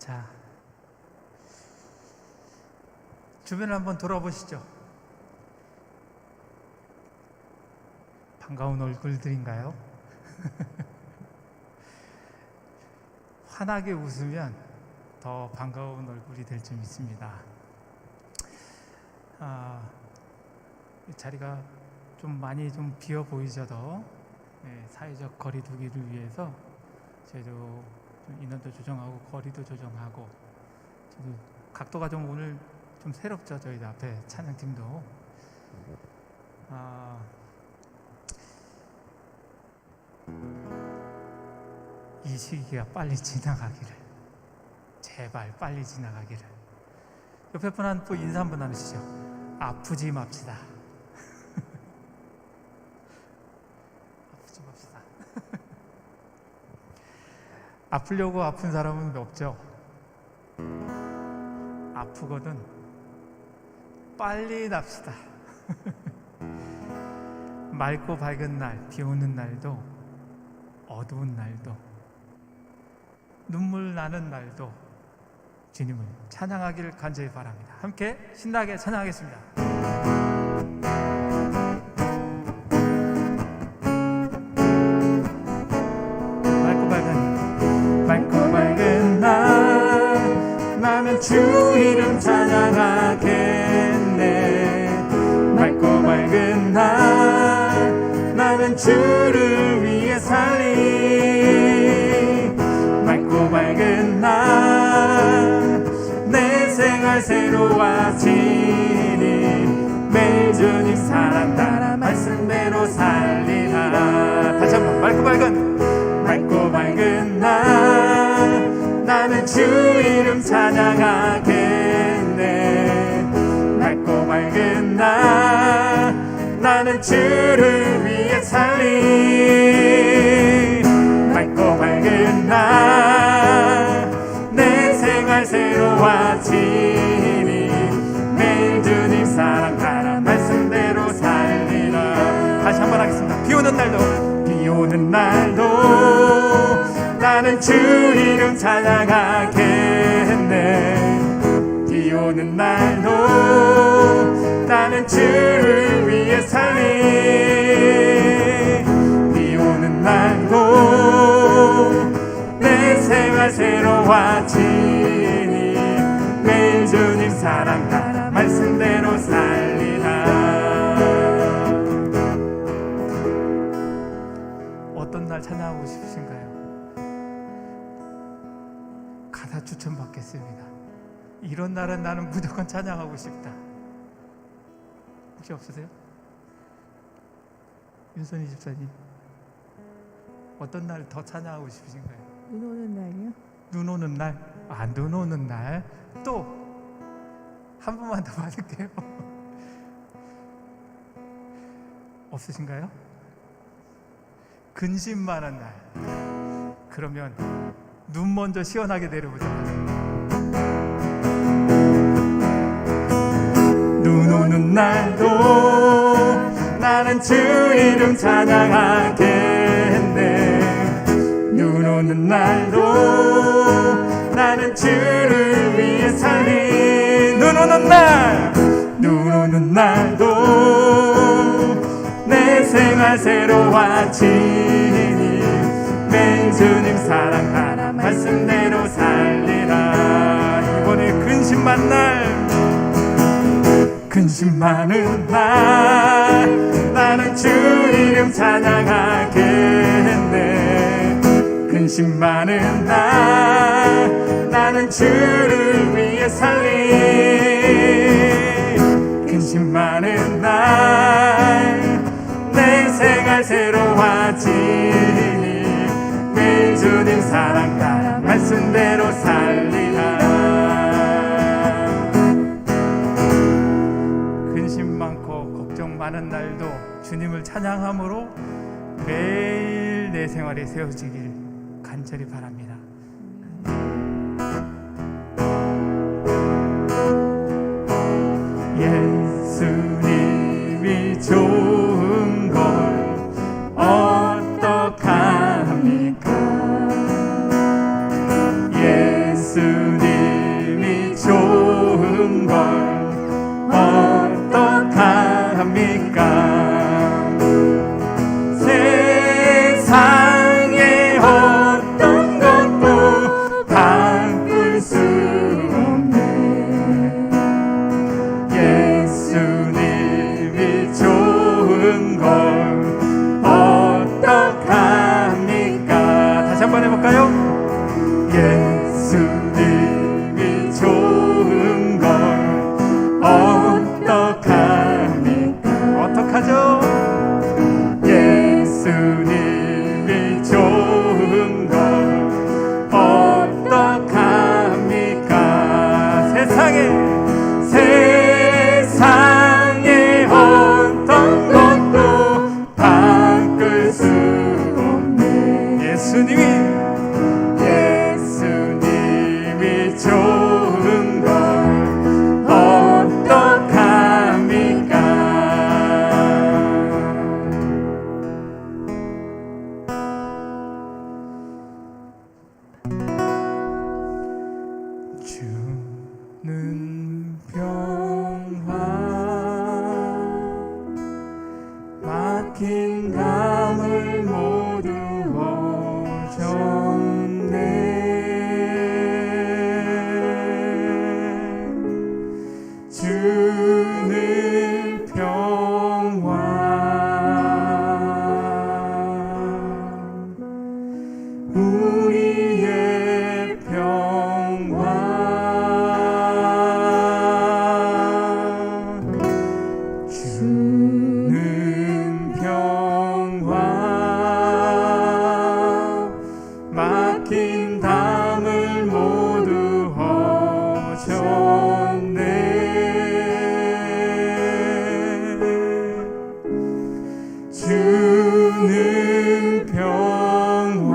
자, 주변을 한번 돌아보시죠. 반가운 얼굴들인가요? 환하게 웃으면 더 반가운 얼굴이 될 줄 믿습니다. 이 자리가 좀 많이 좀 비어 보이셔도 사회적 거리 두기를 위해서 저희도 좀 인원도 조정하고 거리도 조정하고, 저도 각도가 좀 오늘 좀 새롭죠. 저희 앞에 찬양팀도 이 시기가 빨리 지나가기를, 제발 빨리 지나가기를. 옆에 분한테 인사 한번 나누시죠. 아프지 맙시다. 아프지 맙시다. 아프려고 아픈 사람은 없죠. 아프거든 빨리 납시다. 맑고 밝은 날, 비 오는 날도, 어두운 날도, 눈물 나는 날도 주님을 찬양하기를 간절히 바랍니다. 함께 신나게 찬양하겠습니다. 맑고 밝은 날, 나는 주 이름 찬양하겠네. 맑고 밝은 날, 나는 주를 위해 살리. 맑고 밝은 날, 내 생활 새로워지니. 매일 주님 사랑 따라 말씀대로 살리라. 다시 한번 맑고 밝은 날, 나는 주 이름 찬양하겠네. 맑고 밝은 날, 나는 주를 위해 살리. 맑고 밝은 날, 내 생활 새로워지니. 매일 주님 사랑 따라 말씀대로 살리라. 다시 한번 하겠습니다. 비 오는 날도 나는 주 이름 찬양하겠네. 비 오는 날도 나는 주를 위해 살리. 비 오는 날도 내 생활 새로워지니. 매일 주님 사랑 따라 말씀대로 살리라. 어떤 날 찬양하고 싶으신가요? 가사 추천받겠습니다. 이런 날은 나는 무조건 찬양하고 싶다. 혹시 없으세요? 윤선희 집사님, 어떤 날 더 찬양하고 싶으신가요? 눈 오는 날이요? 눈 오는 날? 눈 오는 날. 또 한 번만 더 받을게요. 없으신가요? 근심 많은 날. 그러면 눈 먼저 시원하게 내려보자. 눈 오는 날도 나는 주 이름 찬양하겠네. 눈 오는 날도 나는 주를 위해 살리. 눈 오는 날도 내 생활 새로워지니. 매일 주님 사랑 따라 말씀대로 살리라. 이번에 근심 많은 날, 나는 주 이름 찬양하겠네. 근심 많은 날, 나는 주를 위해 살리. 근심 많은 날, 내 생활 새로워지니. 매일 주님 사랑 따라 말씀대로 살리라. 근심 많고 걱정 많은 날도 주님을 찬양함으로 매일 내 생활이 세워지길 간절히 바랍니다. 예수님이 좋은 걸 어떡합니까? 예수님 세상의 어떤 것도 바꿀 수 없네. 예수님이 좋은 걸 어떡합니까? 다시 한번 해볼까요? 예수님이 좋은 걸 어떡합니까? 어떡하죠? 예수님이 좋은 걸 어떡합니까? 세상의 어떤 것도 바꿀 수 없네. 예수님이 좋은 걸 어떡합니까? 주는 평화 막힌 담을 모두 오셨네. 주는 평화 우리의 평화 주는 평화 막힌 담을 모두 오셨네. 주는 평화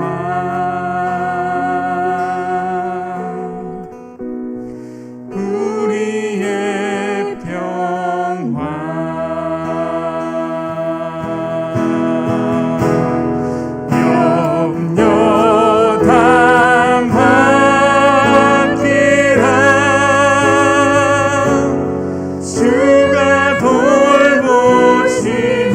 우리의 평화 염려 담았기라 주가 돌보시니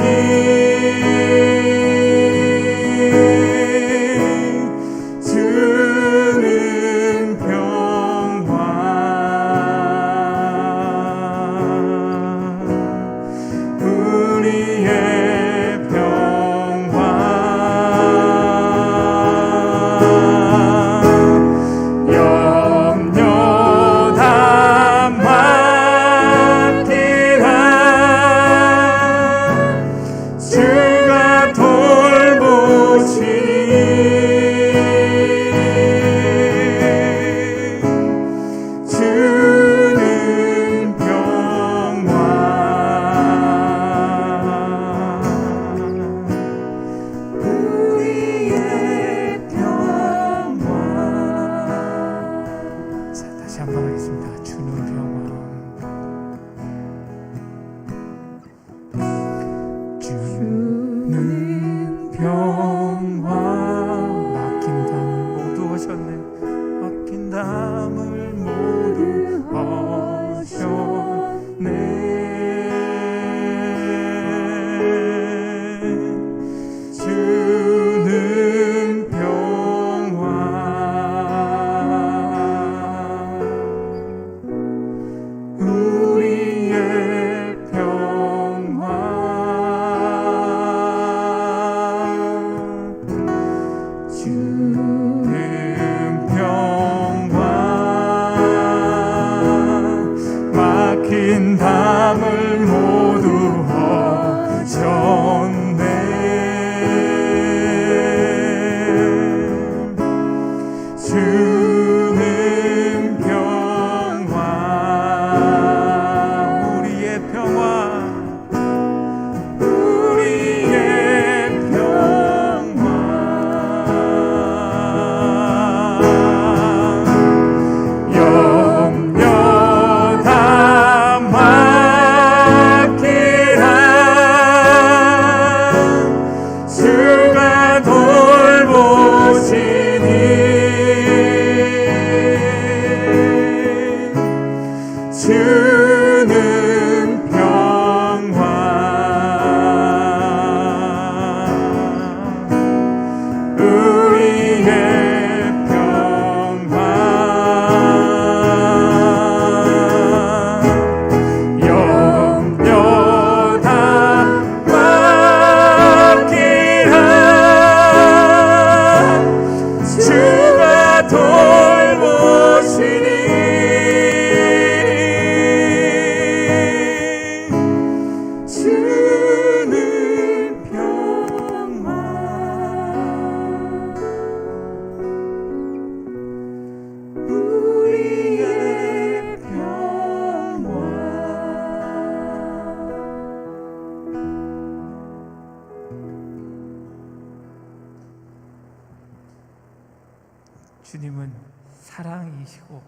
주님은 사랑이시고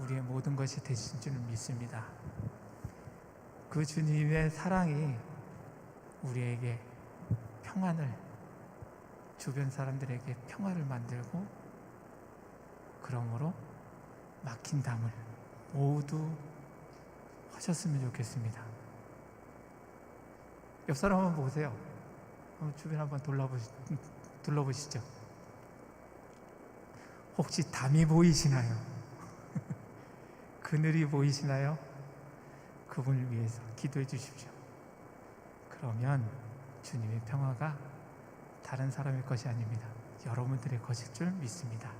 우리의 모든 것이 되신 줄 믿습니다. 그 주님의 사랑이 우리에게 평안을, 주변 사람들에게 평화를 만들고, 그러므로 막힌 담을 모두 하셨으면 좋겠습니다. 옆 사람 한번 보세요. 주변 한번 둘러보시죠. 혹시 담이 보이시나요? 그늘이 보이시나요? 그분을 위해서 기도해 주십시오. 그러면 주님의 평화가 다른 사람의 것이 아닙니다. 여러분들의 것일 줄 믿습니다.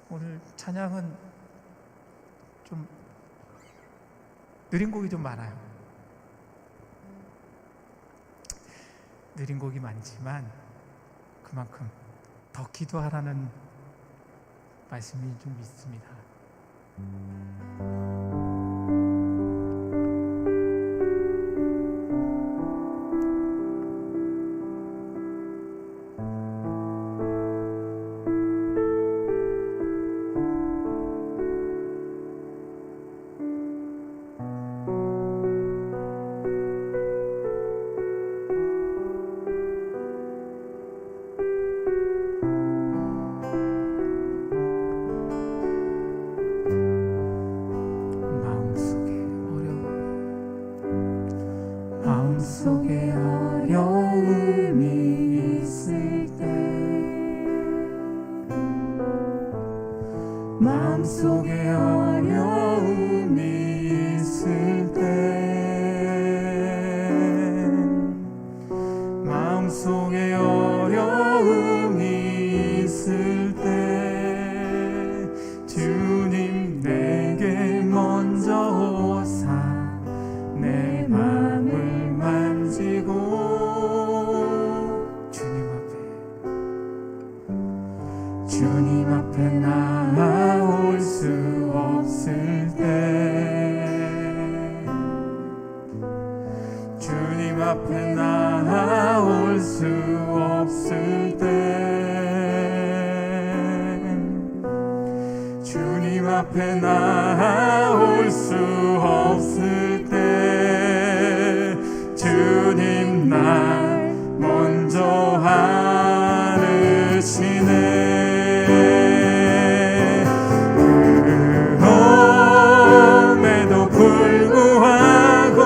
오늘 찬양은 좀 느린 곡이 좀 많아요. 느린 곡이 많지만 그만큼 더 기도하라는 말씀이 좀 있습니다. 마음속에 어려움이 있을 때, 마음속에 어려움이 있을 때, 마음속에 어려움이 있을 때, 주님 내게 먼저 오사 내 맘을 만지고, 주님 앞에 나올 수 없을 때, 주님 앞에 나올 수 없을 때, 주님 앞에 나올 수 없을 때, 주님 날 먼저 안으시네. 그럼에도 불구하고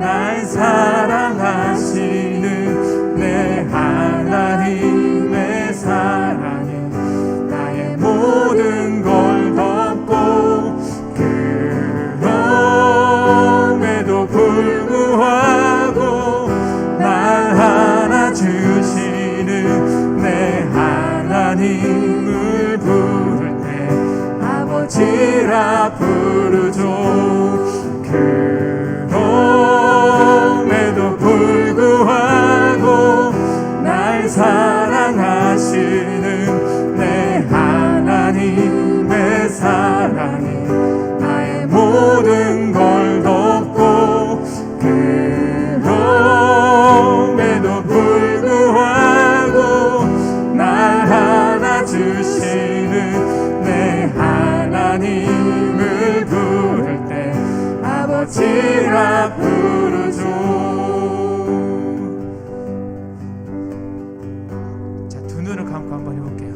날 사랑하시는 내 하나님의 사랑이 나의 모든 걸 덮고, 그럼에도 불구하고 날 안아주시는 내 하나님을 부를 때 아버지라 부르죠. 그럼에도 불구하고 날 사랑하시는 내 하나님의 사랑이 나의 모든 걸 덮고, 그럼에도 불구하고 날 안아주시는 내 하나님을 부를 때 아버지라 부르죠. 자, 두 눈을 감고 한번 해볼게요.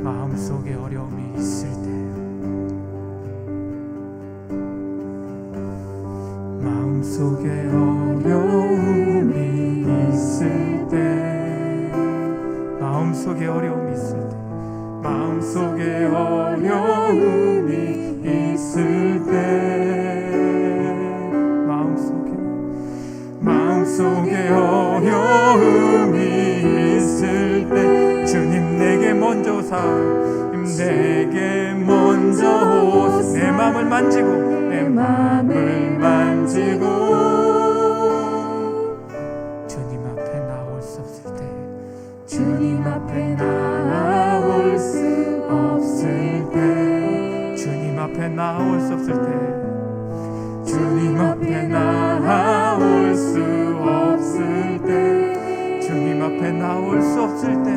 마음속에 어려움이 있을 때, 마음속에 어려움이 있을 때, 마음속에 어려움이 있을 때, 마음속에 어려움이 있을 때, 마음속에 어려움이 있을 때, 주님 내게 먼저 오사, 내게 먼저 오사, 내 맘을 만지고, 내 맘을 만지고, 주님 앞에 나올 수 없을 때, 주님 앞에 나올 수 없을 때, 주님 앞에 나올 수 없을 때, 주님 앞에 나올 수 없을 때, 나올 수 없을 때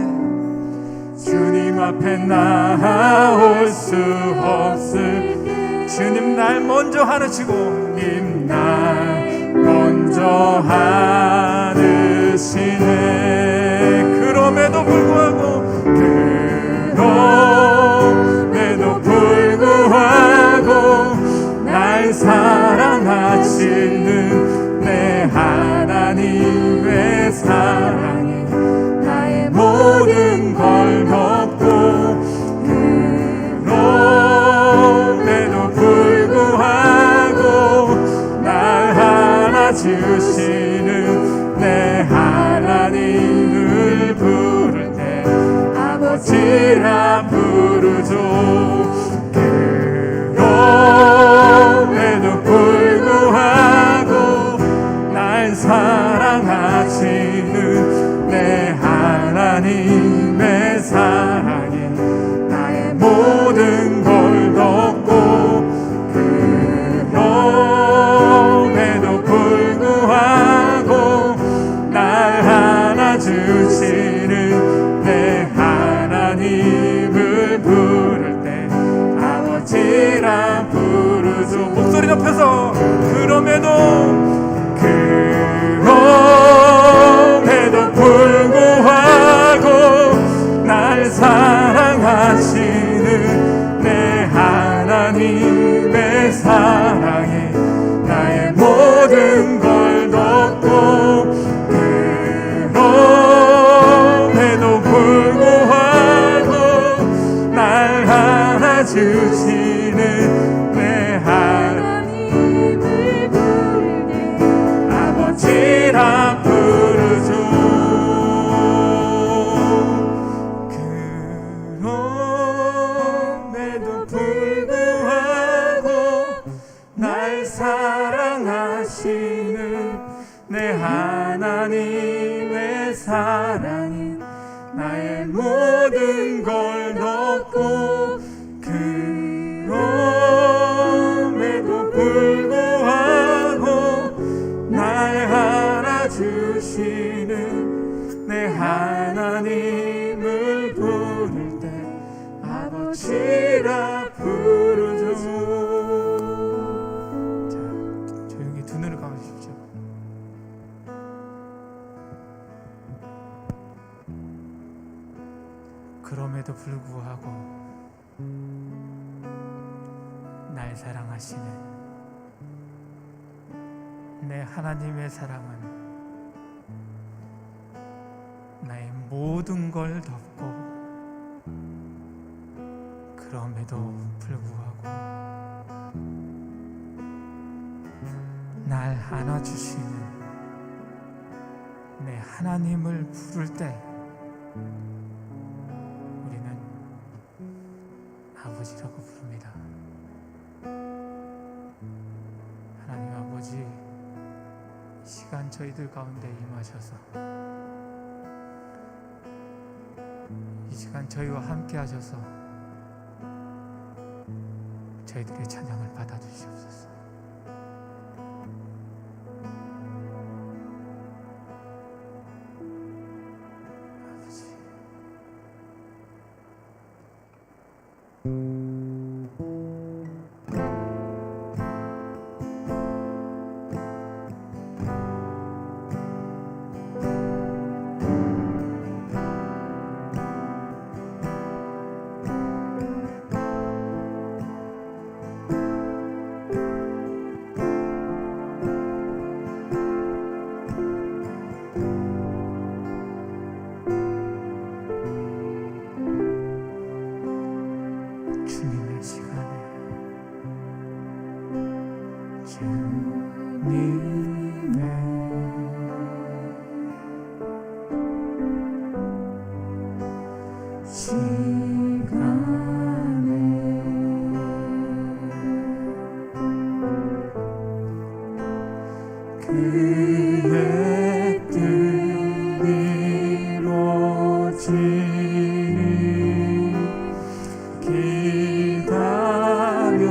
주님 앞에 나올 수 없을 때 주님 날 먼저 하느시고 주님 날 먼저 하느시네. 그럼에도 불구하고 날 사랑하시는 내 하나님의 사랑이 나의 모든 걸 덮고 그럼에도 불구하고 날 안아주시는 내 하나님을 부를 때 아버지라 부르죠. 그럼에도 불구하고 날 사랑하시는 내 하나님의 사랑이 나의 모든 걸 덮고 그럼에도 불구하고 날 안아주시는 내 하나님을 부를 때 아버지라 부르죠. 목소리 높여서 그럼에도 불구하고 날 사랑하시는 내 하나님의 사랑이 나의 모든 걸 덮고 그럼에도 불구하고 날 안아주시는 내 하나님을 부를 때 아버지라 부르죠. 그럼에도 불구하고 날 사랑하시는 내 하나님의 사랑이 나의 모든 걸 덮고 그럼에도 불구하고 날 안아주시는 내 하나님을 부를 때 아버지라 부르죠. 자, 조용히 두 눈을 감으십시오. 그럼에도 불구하고 날 사랑하시는 내 하나님의 사랑은 나의 모든 걸 덮고 그럼에도 불구하고 날 안아주시는 내 하나님을 부를 때 우리는 아버지라고 부릅니다. 하나님 아버지, 이 시간 저희들 가운데 임하셔서 이 시간 저희와 함께 하셔서 저희들의 찬양을 받아주시옵소서. 아버지, 주님의 시간에 주님의 시간에 그의 뜻이 이루어지니 기다려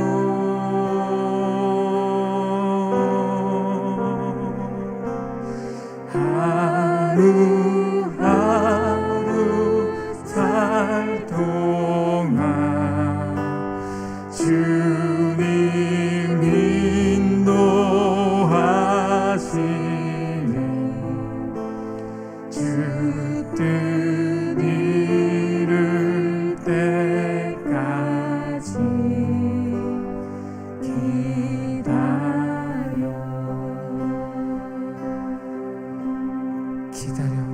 하루하루 기다려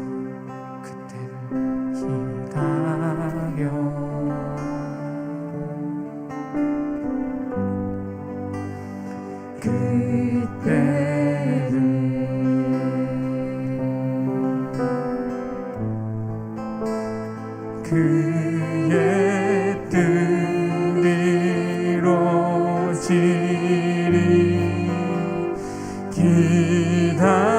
그때를 기다려 그때를 그의 뜻이 이루어지리 기다려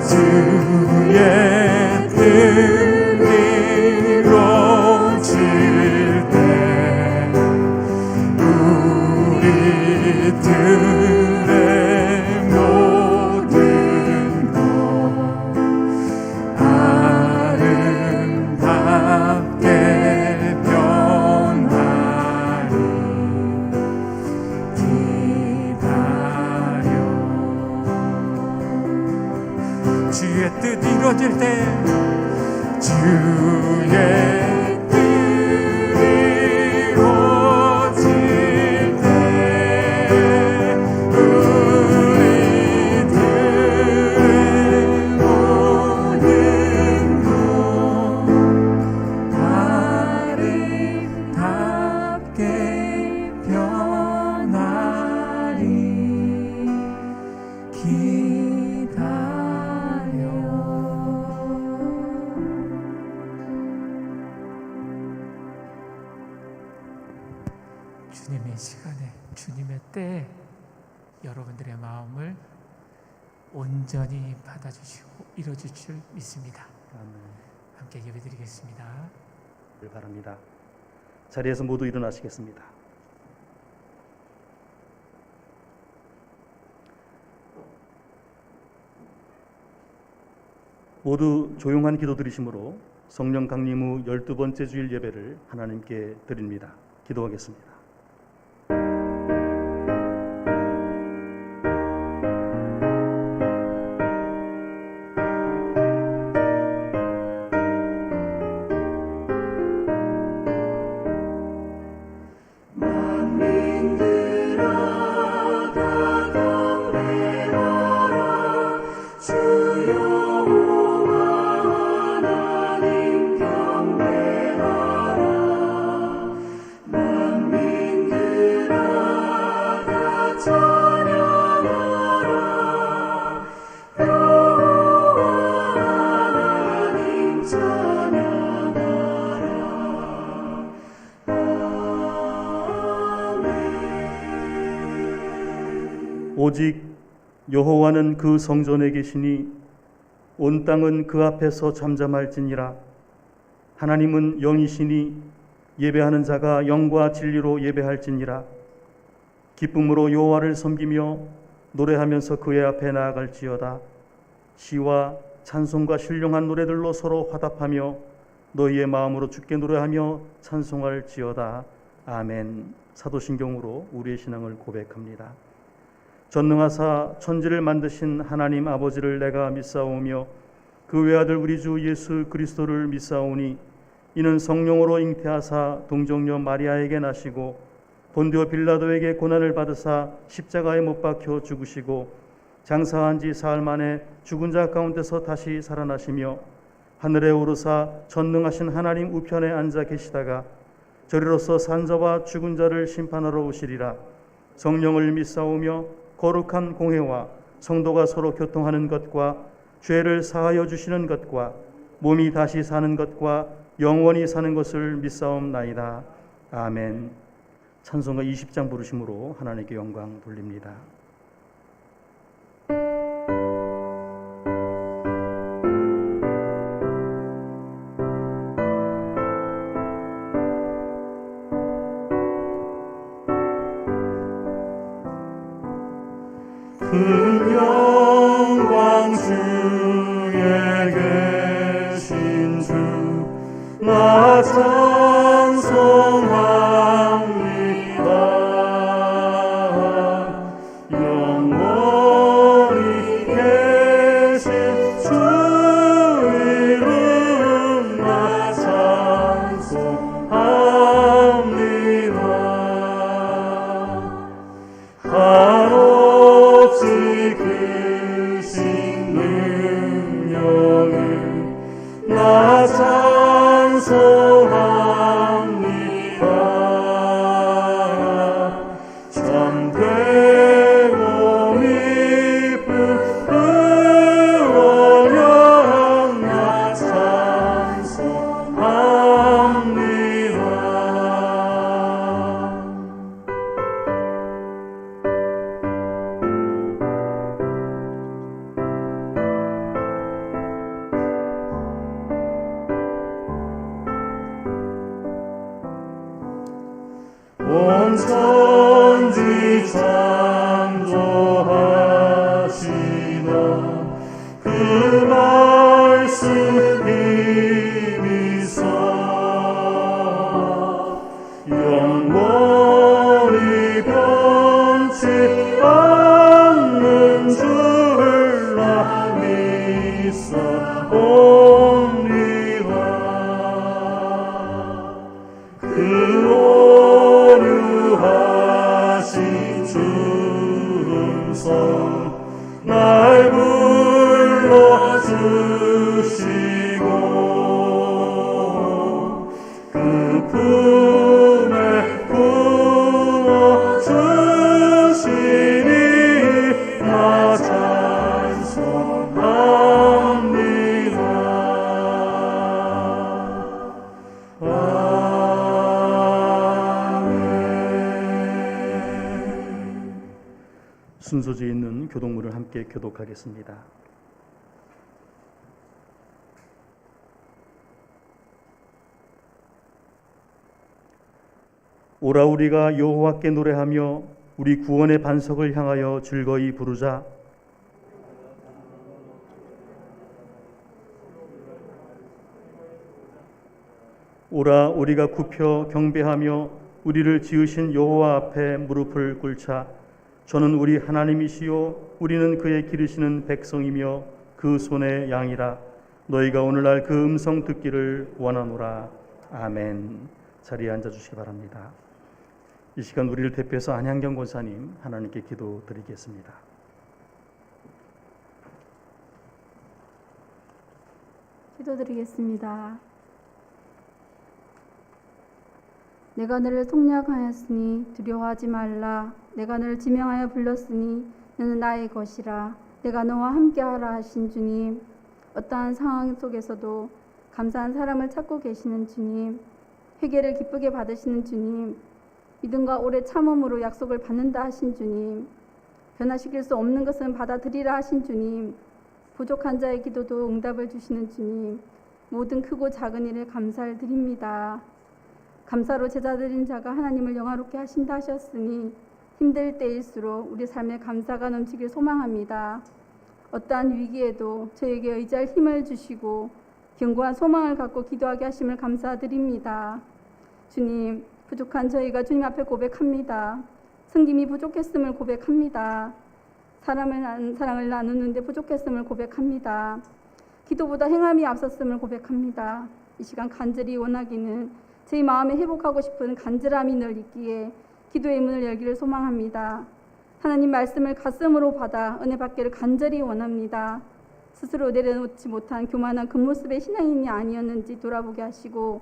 주의 뜻이 이루어질 때 우리들의 모든 것 아름답게 변하리 기다려 주의 뜻 이루어질 때 주의 뜻 이루어질 때 우리들의 모든 것 아름답게 변하리 기다려 주님의 시간에 주님의 때에 여러분들의 마음을 온전히 받아주시고 이뤄줄 줄 믿습니다. 함께 예배드리겠습니다. 바랍니다. 자리에서 모두 일어나시겠습니다. 모두 조용한 기도 드리심으로 성령 강림 후 12번째 주일 예배를 하나님께 드립니다. 기도하겠습니다. 오직 여호와는 그 성전에 계시니 온 땅은 그 앞에서 잠잠할지니라. 하나님은 영이시니 예배하는 자가 영과 진리로 예배할지니라. 기쁨으로 여호와를 섬기며 노래하면서 그의 앞에 나아갈지어다. 시와 찬송과 신령한 노래들로 서로 화답하며 너희의 마음으로 주께 노래하며 찬송할지어다. 아멘. 사도신경으로 우리의 신앙을 고백합니다. 전능하사 천지를 만드신 하나님 아버지를 내가 믿사오며 그 외아들 우리 주 예수 그리스도를 믿사오니 이는 성령으로 잉태하사 동정녀 마리아에게 나시고 본디오 빌라도에게 고난을 받으사 십자가에 못 박혀 죽으시고 장사한 지 사흘 만에 죽은 자 가운데서 다시 살아나시며 하늘에 오르사 전능하신 하나님 우편에 앉아 계시다가 저리로서 산자와 죽은 자를 심판하러 오시리라. 성령을 믿사오며 거룩한 공회와 성도가 서로 교통하는 것과 죄를 사하여 주시는 것과 몸이 다시 사는 것과 영원히 사는 것을 믿사옵나이다. 아멘. 찬송가 20장 부르심으로 하나님께 영광 돌립니다. 그 영광 주에 계신 주 나 찬송합니다. 영원히 계신 주 이름 나 찬송합니다. 참되고 깊은 의원형 나 찬송합니다. 온 천지 창조하시던 그 말씀 힘이서 영원히 변치 않는 줄 나 믿사옵니다. 그 오류하신 주음성 날 불러주시고 그 품에 부어주시니 나 찬송합니다. 순서지에 있는 교독물을 함께 교독하겠습니다. 오라 우리가 여호와께 노래하며 우리 구원의 반석을 향하여 즐거이 부르자. 오라 우리가 굽혀 경배하며 우리를 지으신 여호와 앞에 무릎을 꿇자. 저는 우리 하나님이시요 우리는 그의 기르시는 백성이며 그 손의 양이라. 너희가 오늘날 그 음성 듣기를 원하노라. 아멘. 자리에 앉아주시기 바랍니다. 이 시간 우리를 대표해서 안향경 권사님 하나님께 기도드리겠습니다. 기도드리겠습니다. 내가 너를 속량하였으니 두려워하지 말라. 내가 너를 지명하여 불렀으니 너는 나의 것이라. 내가 너와 함께하라 하신 주님, 어떠한 상황 속에서도 감사한 사람을 찾고 계시는 주님, 회개를 기쁘게 받으시는 주님, 믿음과 오래 참음으로 약속을 받는다 하신 주님, 변화시킬 수 없는 것은 받아들이라 하신 주님, 부족한 자의 기도도 응답을 주시는 주님, 모든 크고 작은 일에 감사를 드립니다. 감사로 제자드린 자가 하나님을 영화롭게 하신다 하셨으니 힘들 때일수록 우리 삶에 감사가 넘치길 소망합니다. 어떠한 위기에도 저에게 의지할 힘을 주시고 견고한 소망을 갖고 기도하게 하심을 감사드립니다. 주님, 부족한 저희가 주님 앞에 고백합니다. 섬김이 부족했음을 고백합니다. 사랑을 나누는데 부족했음을 고백합니다. 기도보다 행함이 앞섰음을 고백합니다. 이 시간 간절히 원하기는 제 마음에 회복하고 싶은 간절함이 늘 있기에 기도의 문을 열기를 소망합니다. 하나님 말씀을 가슴으로 받아 은혜 받기를 간절히 원합니다. 스스로 내려놓지 못한 교만한 그 모습의 신앙인이 아니었는지 돌아보게 하시고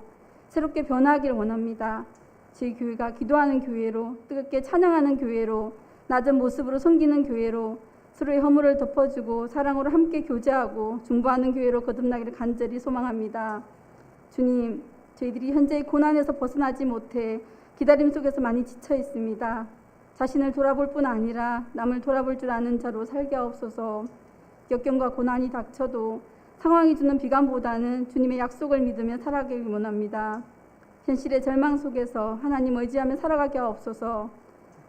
새롭게 변화하기를 원합니다. 제 교회가 기도하는 교회로, 뜨겁게 찬양하는 교회로, 낮은 모습으로 섬기는 교회로, 서로의 허물을 덮어주고 사랑으로 함께 교제하고 중보하는 교회로 거듭나기를 간절히 소망합니다. 주님, 저희들이 현재의 고난에서 벗어나지 못해 기다림 속에서 많이 지쳐 있습니다. 자신을 돌아볼 뿐 아니라 남을 돌아볼 줄 아는 자로 살게 하옵소서. 역경과 고난이 닥쳐도 상황이 주는 비관보다는 주님의 약속을 믿으며 살아가기 원합니다. 현실의 절망 속에서 하나님 의지하며 살아가게 하옵소서.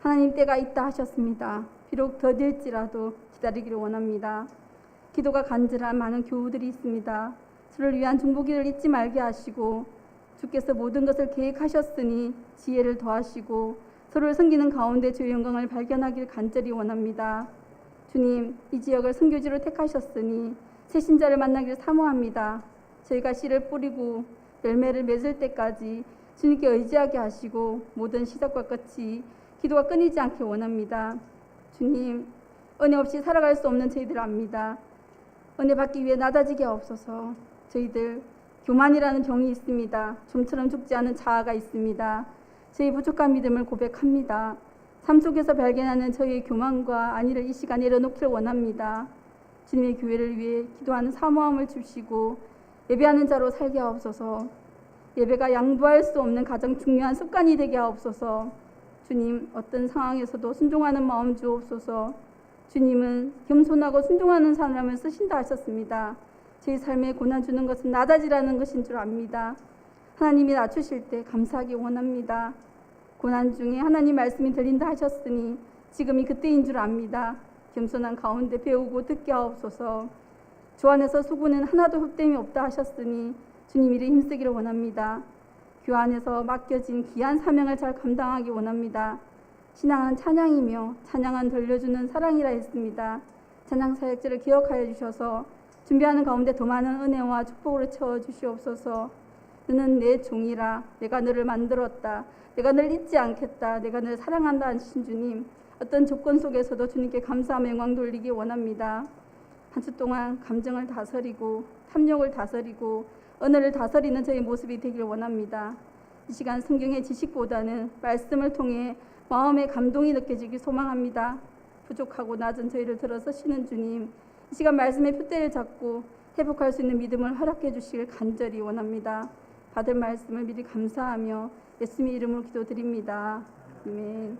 하나님 때가 있다 하셨습니다. 비록 더딜지라도 기다리기를 원합니다. 기도가 간절한 많은 교우들이 있습니다. 저를 위한 중보기를 잊지 말게 하시고 주께서 모든 것을 계획하셨으니 지혜를 더하시고 서로를 섬기는 가운데 주의 영광을 발견하길 간절히 원합니다. 주님, 이 지역을 선교지로 택하셨으니 새 신자를 만나기를 사모합니다. 저희가 씨를 뿌리고 열매를 맺을 때까지 주님께 의지하게 하시고 모든 시작과 끝이 기도가 끊이지 않게 원합니다. 주님, 은혜 없이 살아갈 수 없는 저희들 압니다. 은혜 받기 위해 낮아지게 하옵소서. 저희들 교만이라는 병이 있습니다. 좀처럼 죽지 않은 자아가 있습니다. 저희 부족한 믿음을 고백합니다. 삶 속에서 발견하는 저희의 교만과 안위를 이 시간에 내려놓기를 원합니다. 주님의 교회를 위해 기도하는 사모함을 주시고 예배하는 자로 살게 하옵소서. 예배가 양보할 수 없는 가장 중요한 습관이 되게 하옵소서. 주님, 어떤 상황에서도 순종하는 마음 주옵소서. 주님은 겸손하고 순종하는 사람을 쓰신다 하셨습니다. 저희 삶에 고난 주는 것은 낮아지라는 것인 줄 압니다. 하나님이 낮추실 때 감사하기 원합니다. 고난 중에 하나님 말씀이 들린다 하셨으니 지금이 그때인 줄 압니다. 겸손한 가운데 배우고 듣게 하옵소서. 주 안에서 수고는 하나도 헛됨이 없다 하셨으니 주님 일에 힘쓰기를 원합니다. 교회 안에서 맡겨진 귀한 사명을 잘 감당하기 원합니다. 신앙은 찬양이며 찬양은 들려주는 사랑이라 했습니다. 찬양 사역지를 기억하여 주셔서 준비하는 가운데 더 많은 은혜와 축복으로 채워주시옵소서. 너는 내 종이라. 내가 너를 만들었다. 내가 널 잊지 않겠다. 내가 널 사랑한다 하신 주님, 어떤 조건 속에서도 주님께 감사하며 영광 돌리기 원합니다. 한 주 동안 감정을 다스리고 탐욕을 다스리고 언어를 다스리는 저의 모습이 되기를 원합니다. 이 시간 성경의 지식보다는 말씀을 통해 마음의 감동이 느껴지길 소망합니다. 부족하고 낮은 저희를 들어서시는 주님, 이 시간 말씀의 표대를 잡고 회복할 수 있는 믿음을 허락해 주시길 간절히 원합니다. 받을 말씀을 미리 감사하며 예수님의 이름으로 기도드립니다. 아멘.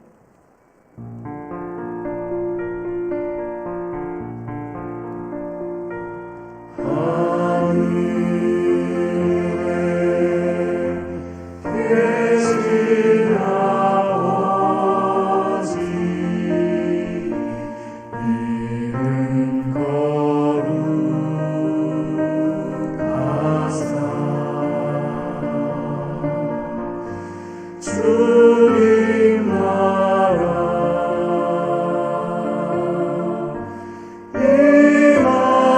주님 나라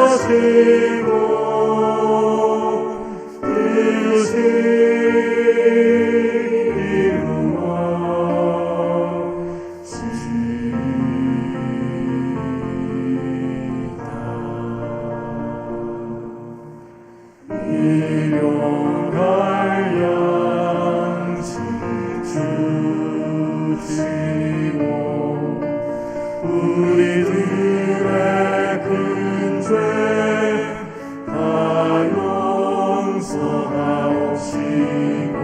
임하시고 뜻이 이루어지다. 일용할 양식 주시고 우리들의 큰 죄 다 용서하옵시고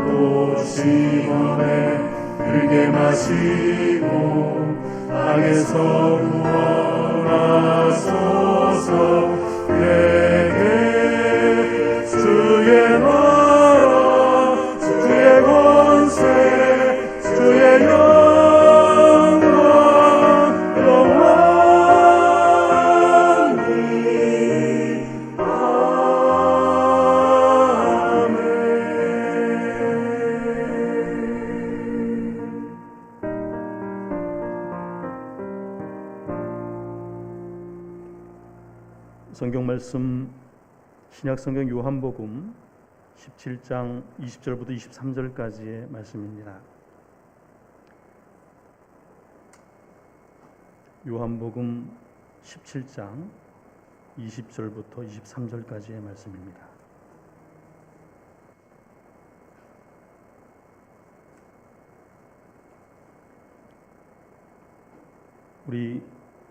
또 시험에 들게 마시고 악에서 구원하소서. 내게 주의 나라 주의 권세 주의 영광 영원히 아멘. 성경 말씀 신약성경 요한복음 17장 20절부터 23절까지의 말씀입니다. 요한복음 17장 20절부터 23절까지의 말씀입니다. 우리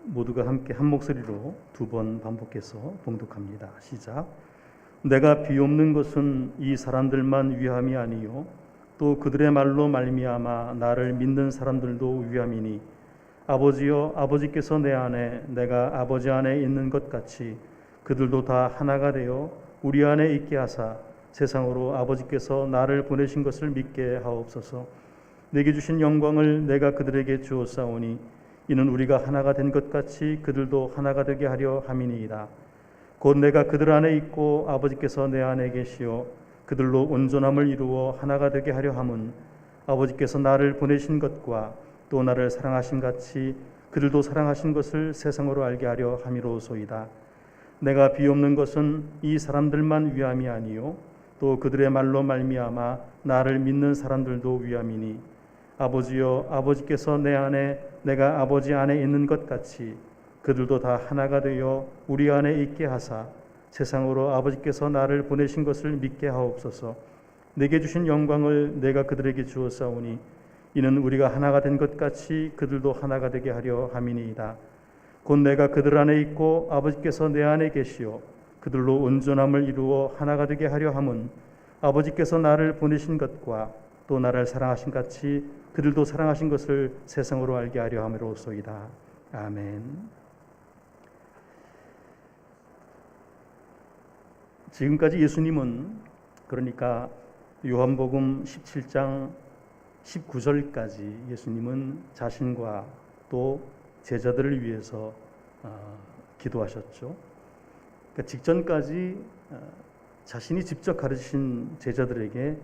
모두가 함께 한 목소리로 두 번 반복해서 봉독합니다. 시작. 내가 비옵는 것은 이 사람들만 위함이 아니요 또 그들의 말로 말미암아 나를 믿는 사람들도 위함이니 아버지여 아버지께서 내 안에 내가 아버지 안에 있는 것 같이 그들도 다 하나가 되어 우리 안에 있게 하사 세상으로 아버지께서 나를 보내신 것을 믿게 하옵소서. 내게 주신 영광을 내가 그들에게 주었사오니 이는 우리가 하나가 된 것 같이 그들도 하나가 되게 하려 함이니이다. 곧 내가 그들 안에 있고 아버지께서 내 안에 계시어 그들로 온전함을 이루어 하나가 되게 하려 함은 아버지께서 나를 보내신 것과 또 나를 사랑하신 같이 그들도 사랑하신 것을 세상으로 알게 하려 함이로소이다. 내가 비옵는 것은 이 사람들만 위함이 아니요 또 그들의 말로 말미암아 나를 믿는 사람들도 위함이니 아버지여 아버지께서 내 안에 내가 아버지 안에 있는 것 같이 그들도 다 하나가 되어 우리 안에 있게 하사 세상으로 아버지께서 나를 보내신 것을 믿게 하옵소서. 내게 주신 영광을 내가 그들에게 주었사오니 이는 우리가 하나가 된 것 같이 그들도 하나가 되게 하려 함이니이다. 곧 내가 그들 안에 있고 아버지께서 내 안에 계시오 그들로 온전함을 이루어 하나가 되게 하려 함은 아버지께서 나를 보내신 것과 또 나를 사랑하신 같이 그들도 사랑하신 것을 세상으로 알게 하려 함이로소이다. 아멘. 지금까지 예수님은 그러니까 요한복음 17장 19절까지 예수님은 자신과 또 제자들을 위해서 기도하셨죠. 그러니까 직전까지 자신이 직접 가르치신 제자들에게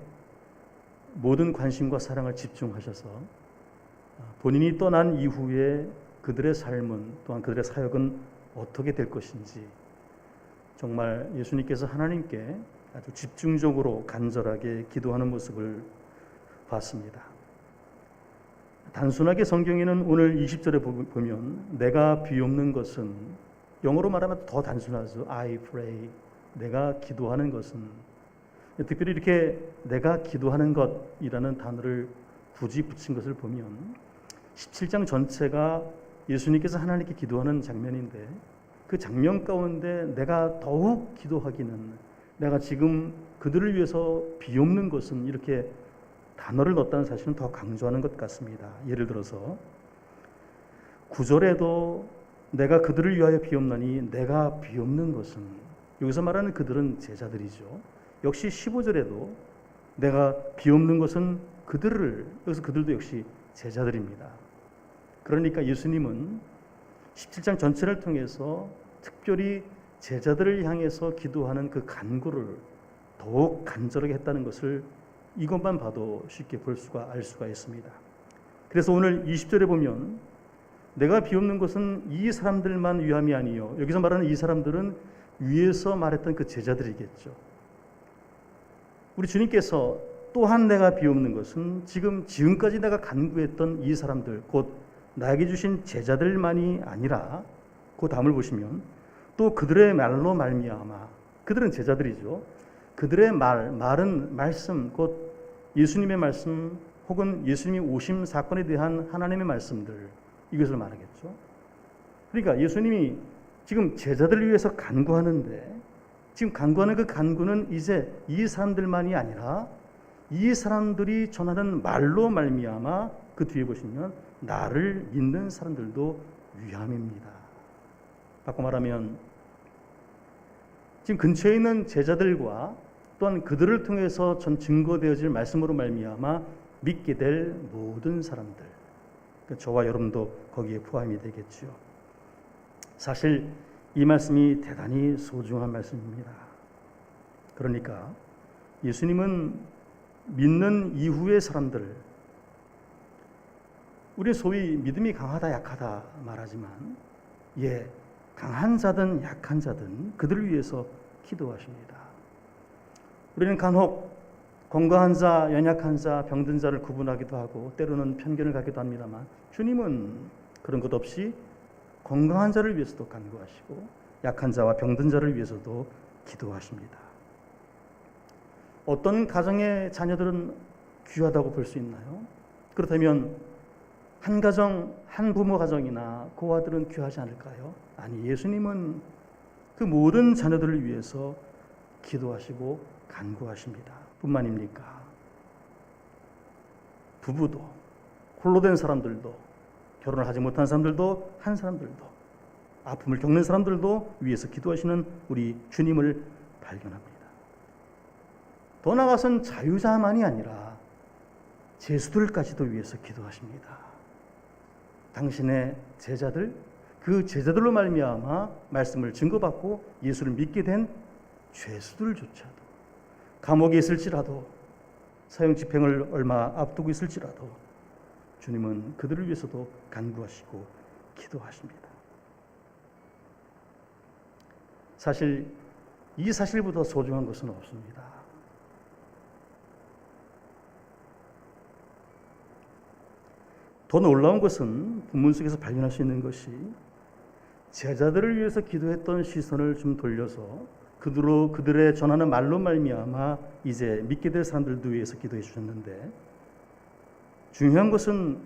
모든 관심과 사랑을 집중하셔서 본인이 떠난 이후에 그들의 삶은 또한 그들의 사역은 어떻게 될 것인지 정말 예수님께서 하나님께 아주 집중적으로 간절하게 기도하는 모습을 봤습니다. 단순하게 성경에는 오늘 20절에 보면 내가 비옵는 것은 영어로 말하면 더 단순하죠. I pray. 내가 기도하는 것은 특별히 이렇게 내가 기도하는 것이라는 단어를 굳이 붙인 것을 보면 17장 전체가 예수님께서 하나님께 기도하는 장면인데 그 장면 가운데 내가 더욱 기도하기는 내가 지금 그들을 위해서 비옵는 것은 이렇게 단어를 넣었다는 사실은 더 강조하는 것 같습니다. 예를 들어서 9절에도 내가 그들을 위하여 비옵나니 내가 비옵는 것은 여기서 말하는 그들은 제자들이죠. 역시 15절에도 내가 비옵는 것은 그들을 여기서 그들도 역시 제자들입니다. 그러니까 예수님은 17장 전체를 통해서 특별히 제자들을 향해서 기도하는 그 간구를 더욱 간절하게 했다는 것을 이것만 봐도 쉽게 알 수가 있습니다. 그래서 오늘 20절에 보면 내가 비옵는 것은 이 사람들만 위함이 아니요. 여기서 말하는 이 사람들은 위에서 말했던 그 제자들이겠죠. 우리 주님께서 또한 내가 비옵는 것은 지금까지 내가 간구했던 이 사람들 곧 나에게 주신 제자들만이 아니라 그 다음을 보시면 또 그들의 말로 말미암아 그들은 제자들이죠. 그들의 말은 말씀 곧 예수님의 말씀 혹은 예수님이 오심 사건에 대한 하나님의 말씀들 이것을 말하겠죠. 그러니까 예수님이 지금 제자들을 위해서 간구하는데 지금 간구하는 그 간구는 이제 이 사람들만이 아니라 이 사람들이 전하는 말로 말미암아 그 뒤에 보시면 나를 믿는 사람들도 위함입니다. 바꿔 말하면 지금 근처에 있는 제자들과 또한 그들을 통해서 전 증거되어질 말씀으로 말미암아 믿게 될 모든 사람들 저와 여러분도 거기에 포함이 되겠죠. 사실 이 말씀이 대단히 소중한 말씀입니다. 그러니까 예수님은 믿는 이후의 사람들 우리 소위 믿음이 강하다 약하다 말하지만 강한 자든 약한 자든 그들을 위해서 기도하십니다. 우리는 간혹 건강한 자, 연약한 자, 병든 자를 구분하기도 하고 때로는 편견을 갖기도 합니다만 주님은 그런 것 없이 건강한 자를 위해서도 간구하시고 약한 자와 병든 자를 위해서도 기도하십니다. 어떤 가정의 자녀들은 귀하다고 볼 수 있나요? 그렇다면 한 가정, 한 부모 가정이나 그 아들은 귀하지 않을까요? 아니, 예수님은 그 모든 자녀들을 위해서 기도하시고 간구하십니다. 뿐만입니까? 부부도, 홀로 된 사람들도, 결혼을 하지 못한 사람들도, 한 사람들도, 아픔을 겪는 사람들도 위해서 기도하시는 우리 주님을 발견합니다. 더 나아가선 자유자만이 아니라 제수들까지도 위해서 기도하십니다. 당신의 제자들, 그 제자들로 말미암아 말씀을 증거받고 예수를 믿게 된 죄수들조차도 감옥에 있을지라도 사형 집행을 얼마 앞두고 있을지라도 주님은 그들을 위해서도 간구하시고 기도하십니다. 사실 이 사실보다 소중한 것은 없습니다. 더 놀라운 것은 본문 속에서 발견할 수 있는 것이 제자들을 위해서 기도했던 시선을 좀 돌려서 그들의 전하는 말로 말미암아 이제 믿게 될 사람들도 위해서 기도해 주셨는데, 중요한 것은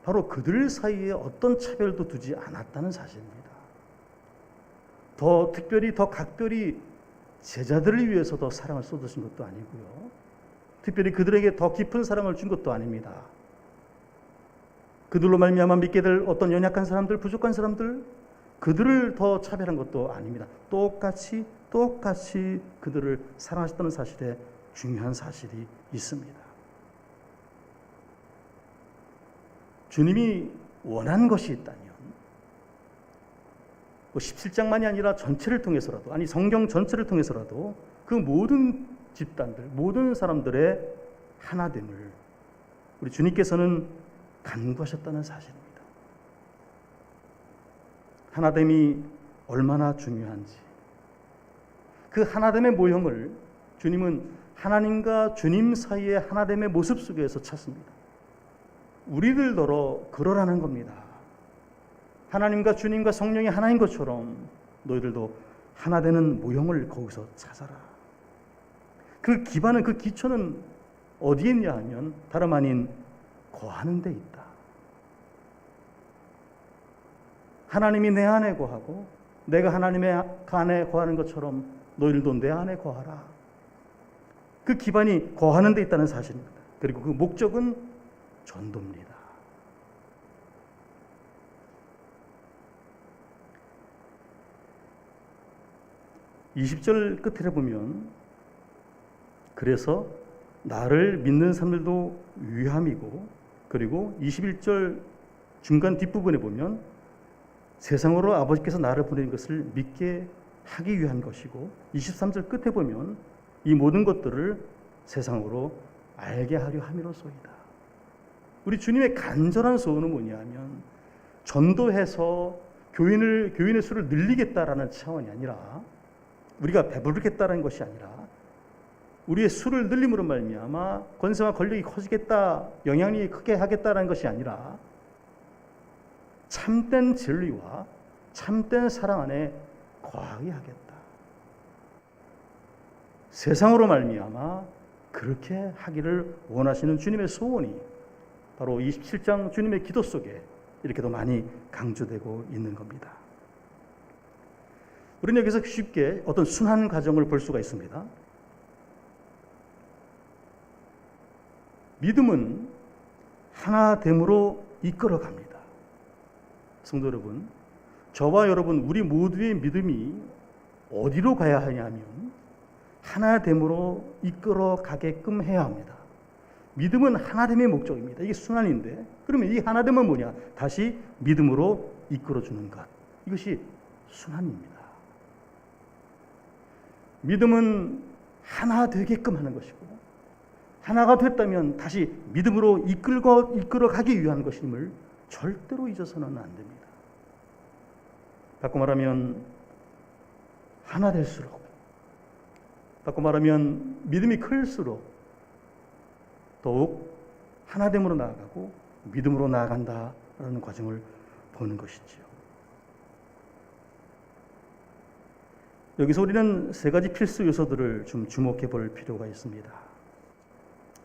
바로 그들 사이에 어떤 차별도 두지 않았다는 사실입니다. 더 특별히 더 각별히 제자들을 위해서 더 사랑을 쏟으신 것도 아니고요, 특별히 그들에게 더 깊은 사랑을 준 것도 아닙니다. 그들로 말미암아 믿게 될 어떤 연약한 사람들, 부족한 사람들, 그들을 더 차별한 것도 아닙니다. 똑같이 그들을 사랑하셨다는 사실에 중요한 사실이 있습니다. 주님이 원한 것이 있다면 17장만이 아니라 전체를 통해서라도, 아니 성경 전체를 통해서라도 그 모든 집단들, 모든 사람들의 하나됨을 우리 주님께서는 간구하셨다는 사실입니다. 하나됨이 얼마나 중요한지, 그 하나됨의 모형을 주님은 하나님과 주님 사이의 하나됨의 모습 속에서 찾습니다. 우리들더러 그러라는 겁니다. 하나님과 주님과 성령이 하나인 것처럼 너희들도 하나 되는 모형을 거기서 찾아라. 그 기반은, 그 기초는 어디에 있냐 하면 다름 아닌 거하는 데 있다. 하나님이 내 안에 거하고 내가 하나님의 안에 거하는 것처럼 너희들도 내 안에 거하라. 그 기반이 거하는 데 있다는 사실입니다. 그리고 그 목적은 전도입니다. (20절) 끝에 보면 그래서 나를 믿는 사람들도 위함이고, 그리고 21절 중간 뒷부분에 보면 세상으로 아버지께서 나를 보내는 것을 믿게 하기 위한 것이고, 23절 끝에 보면 이 모든 것들을 세상으로 알게 하려 함이로소이다. 우리 주님의 간절한 소원은 뭐냐면 전도해서 교인의 수를 늘리겠다라는 차원이 아니라, 우리가 배부르겠다는 것이 아니라, 우리의 수를 늘림으로 말미암아 권세와 권력이 커지겠다, 영향력이 크게 하겠다는 것이 아니라 참된 진리와 참된 사랑 안에 거하게 하겠다. 세상으로 말미암아 그렇게 하기를 원하시는 주님의 소원이 바로 27장 주님의 기도 속에 이렇게도 많이 강조되고 있는 겁니다. 우리는 여기서 쉽게 어떤 순환 과정을 볼 수가 있습니다. 믿음은 하나됨으로 이끌어갑니다. 성도 여러분, 저와 여러분, 우리 모두의 믿음이 어디로 가야 하냐면 하나됨으로 이끌어가게끔 해야 합니다. 믿음은 하나됨의 목적입니다. 이게 순환인데, 그러면 이 하나됨은 뭐냐? 다시 믿음으로 이끌어주는 것. 이것이 순환입니다. 믿음은 하나 되게끔 하는 것이고, 하나가 됐다면 다시 믿음으로 이끌어가기 위한 것임을 절대로 잊어서는 안 됩니다. 바꿔 말하면 하나 될수록, 바꿔 말하면 믿음이 클수록 더욱 하나됨으로 나아가고 믿음으로 나아간다라는 과정을 보는 것이지요. 여기서 우리는 세 가지 필수 요소들을 좀 주목해 볼 필요가 있습니다.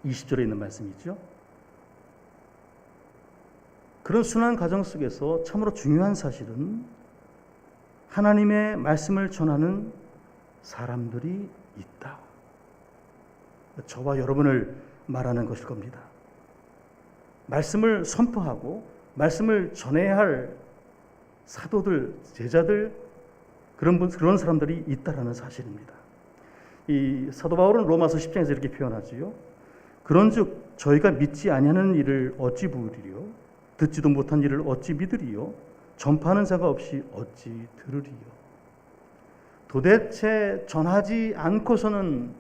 20절에 있는 말씀이죠. 그런 순환 과정 속에서 참으로 중요한 사실은 하나님의 말씀을 전하는 사람들이 있다. 저와 여러분을 말하는 것일 겁니다. 말씀을 선포하고 말씀을 전해야 할 사도들, 제자들, 그런 사람들이 있다라는 사실입니다. 이 사도 바울은 로마서 10장에서 이렇게 표현하지요. 그런즉 저희가 믿지 아니하는 일을 어찌 부으리요? 듣지도 못한 일을 어찌 믿으리요? 전파하는 자가 없이 어찌 들으리요? 도대체 전하지 않고서는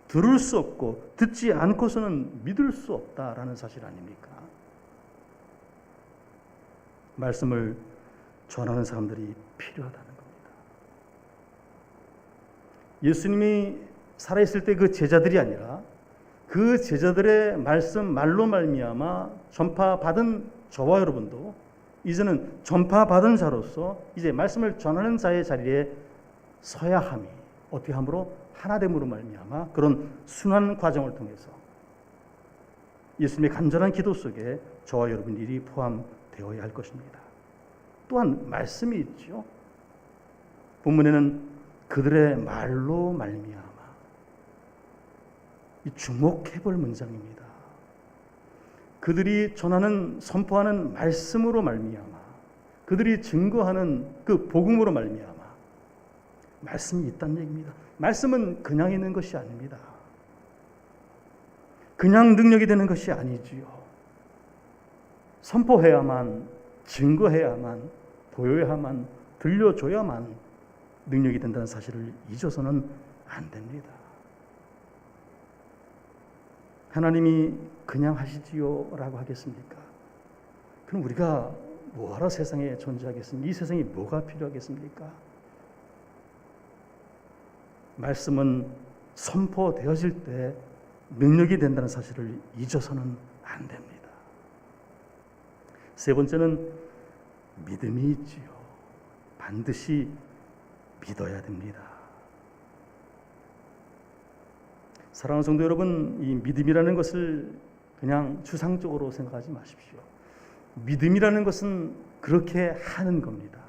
들을 수 없고 듣지 않고서는 믿을 수 없다라는 사실 아닙니까? 말씀을 전하는 사람들이 필요하다는 겁니다. 예수님이 살아있을 때 그 제자들이 아니라 그 제자들의 말로 말미암아 전파받은 저와 여러분도 이제는 전파받은 자로서 이제 말씀을 전하는 자의 자리에 서야 함이 어떻게 함으로 하나됨으로 말미암아 그런 순환 과정을 통해서 예수님의 간절한 기도 속에 저와 여러분 일이 포함되어야 할 것입니다. 또한 말씀이 있죠. 본문에는 그들의 말로 말미암아 이 주목해볼 문장입니다. 그들이 전하는 선포하는 말씀으로 말미암아 그들이 증거하는 그 복음으로 말미암아 말씀이 있다는 얘기입니다. 말씀은 그냥 있는 것이 아닙니다. 그냥 능력이 되는 것이 아니지요. 선포해야만, 증거해야만, 보여야만, 들려줘야만 능력이 된다는 사실을 잊어서는 안 됩니다. 하나님이 그냥 하시지요 라고 하겠습니까? 그럼 우리가 뭐하러 세상에 존재하겠습니까? 이 세상에 뭐가 필요하겠습니까? 말씀은 선포되어질 때 능력이 된다는 사실을 잊어서는 안 됩니다. 세 번째는 믿음이 있지요. 반드시 믿어야 됩니다. 사랑하는 성도 여러분, 이 믿음이라는 것을 그냥 추상적으로 생각하지 마십시오. 믿음이라는 것은 그렇게 하는 겁니다.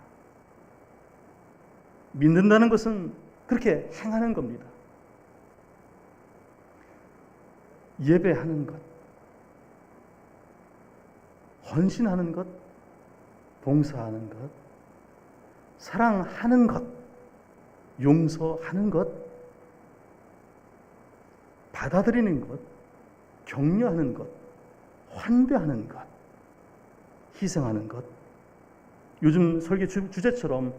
믿는다는 것은 그렇게 행하는 겁니다. 예배하는 것, 헌신하는 것, 봉사하는 것, 사랑하는 것, 용서하는 것, 받아들이는 것, 격려하는 것, 환대하는 것, 희생하는 것, 요즘 설교 주제처럼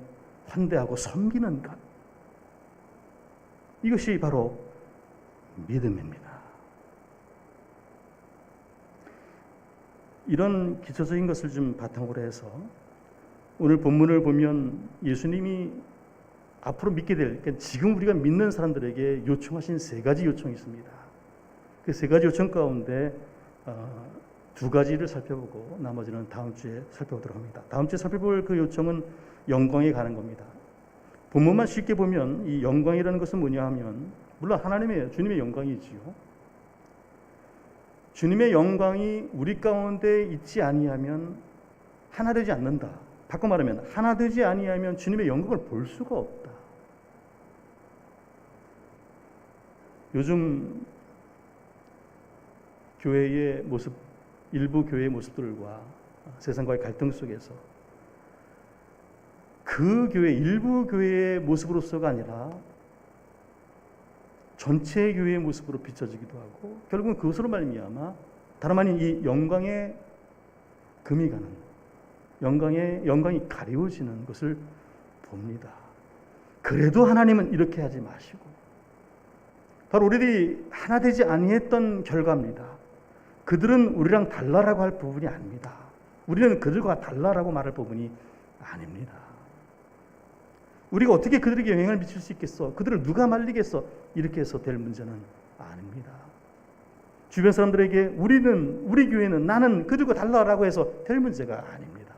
환대하고 섬기는 것, 이것이 바로 믿음입니다. 이런 기초적인 것을 좀 바탕으로 해서 오늘 본문을 보면 예수님이 앞으로 믿게 될, 그러니까 지금 우리가 믿는 사람들에게 요청하신 세 가지 요청이 있습니다. 그 세 가지 요청 가운데 두 가지를 살펴보고 나머지는 다음 주에 살펴보도록 합니다. 다음 주에 살펴볼 그 요청은 영광에 관한 겁니다. 본문만 쉽게 보면 이 영광이라는 것은 뭐냐 하면 물론 하나님의 주님의 영광이지요. 주님의 영광이 우리 가운데 있지 아니하면 하나 되지 않는다. 바꿔 말하면 하나 되지 아니하면 주님의 영광을 볼 수가 없다. 요즘 교회의 모습, 일부 교회의 모습들과 세상과의 갈등 속에서 그 교회, 일부 교회의 모습으로서가 아니라 전체 교회의 모습으로 비춰지기도 하고 결국은 그것으로 말미암아 다름 아닌 이 영광에 금이 가는, 영광이 가리워지는 것을 봅니다. 그래도 하나님은 이렇게 하지 마시고 바로 우리들이 하나 되지 아니했던 결과입니다. 그들은 우리랑 달라라고 할 부분이 아닙니다. 우리는 그들과 달라라고 말할 부분이 아닙니다. 우리가 어떻게 그들에게 영향을 미칠 수 있겠어? 그들을 누가 말리겠어? 이렇게 해서 될 문제는 아닙니다. 주변 사람들에게 우리 교회는 나는 그들과 달라라고 해서 될 문제가 아닙니다.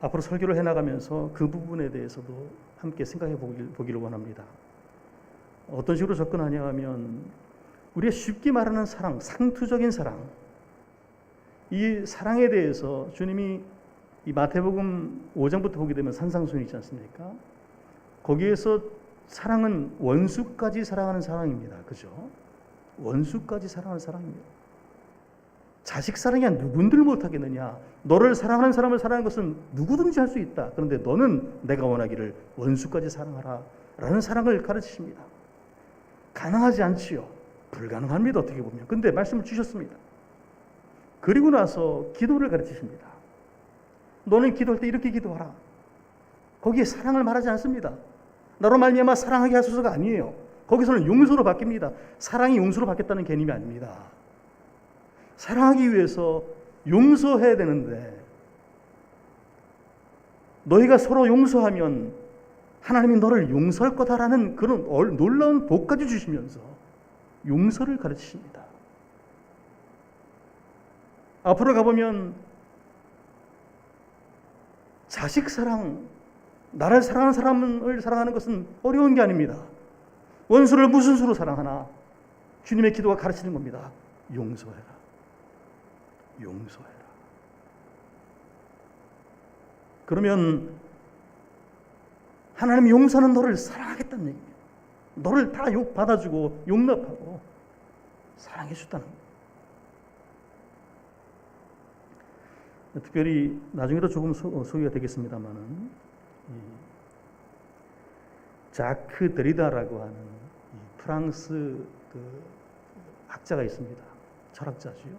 앞으로 설교를 해나가면서 그 부분에 대해서도 함께 생각해 보기를 원합니다. 어떤 식으로 접근하냐 하면 우리가 쉽게 말하는 사랑, 상투적인 사랑, 이 사랑에 대해서 주님이 이 마태복음 5장부터 보게 되면 산상수훈이 있지 않습니까? 거기에서 사랑은 원수까지 사랑하는 사랑입니다. 그죠? 원수까지 사랑하는 사랑입니다. 자식 사랑이 누군들 못하겠느냐? 너를 사랑하는 사람을 사랑하는 것은 누구든지 할 수 있다. 그런데 너는 내가 원하기를 원수까지 사랑하라 라는 사랑을 가르치십니다. 가능하지 않지요. 불가능합니다. 어떻게 보면. 근데 말씀을 주셨습니다. 그리고 나서 기도를 가르치십니다. 너는 기도할 때 이렇게 기도하라. 거기에 사랑을 말하지 않습니다. 나로 말미암아 사랑하게 하소서가 아니에요. 거기서는 용서로 바뀝니다. 사랑이 용서로 바뀌었다는 개념이 아닙니다. 사랑하기 위해서 용서해야 되는데 너희가 서로 용서하면 하나님이 너를 용서할 거다라는 그런 놀라운 복까지 주시면서 용서를 가르치십니다. 앞으로 가보면 자식 사랑, 나를 사랑하는 사람을 사랑하는 것은 어려운 게 아닙니다. 원수를 무슨 수로 사랑하나? 주님의 기도가 가르치는 겁니다. 용서해라. 용서해라. 그러면 하나님이 용서하는 너를 사랑하겠다는 얘기입니다. 너를 다 받아주고 용납하고 사랑해 주다는 겁니다. 특별히 나중에도 조금 소개가 되겠습니다만은 자크 데리다라고 하는 프랑스 학자가 있습니다. 철학자지요.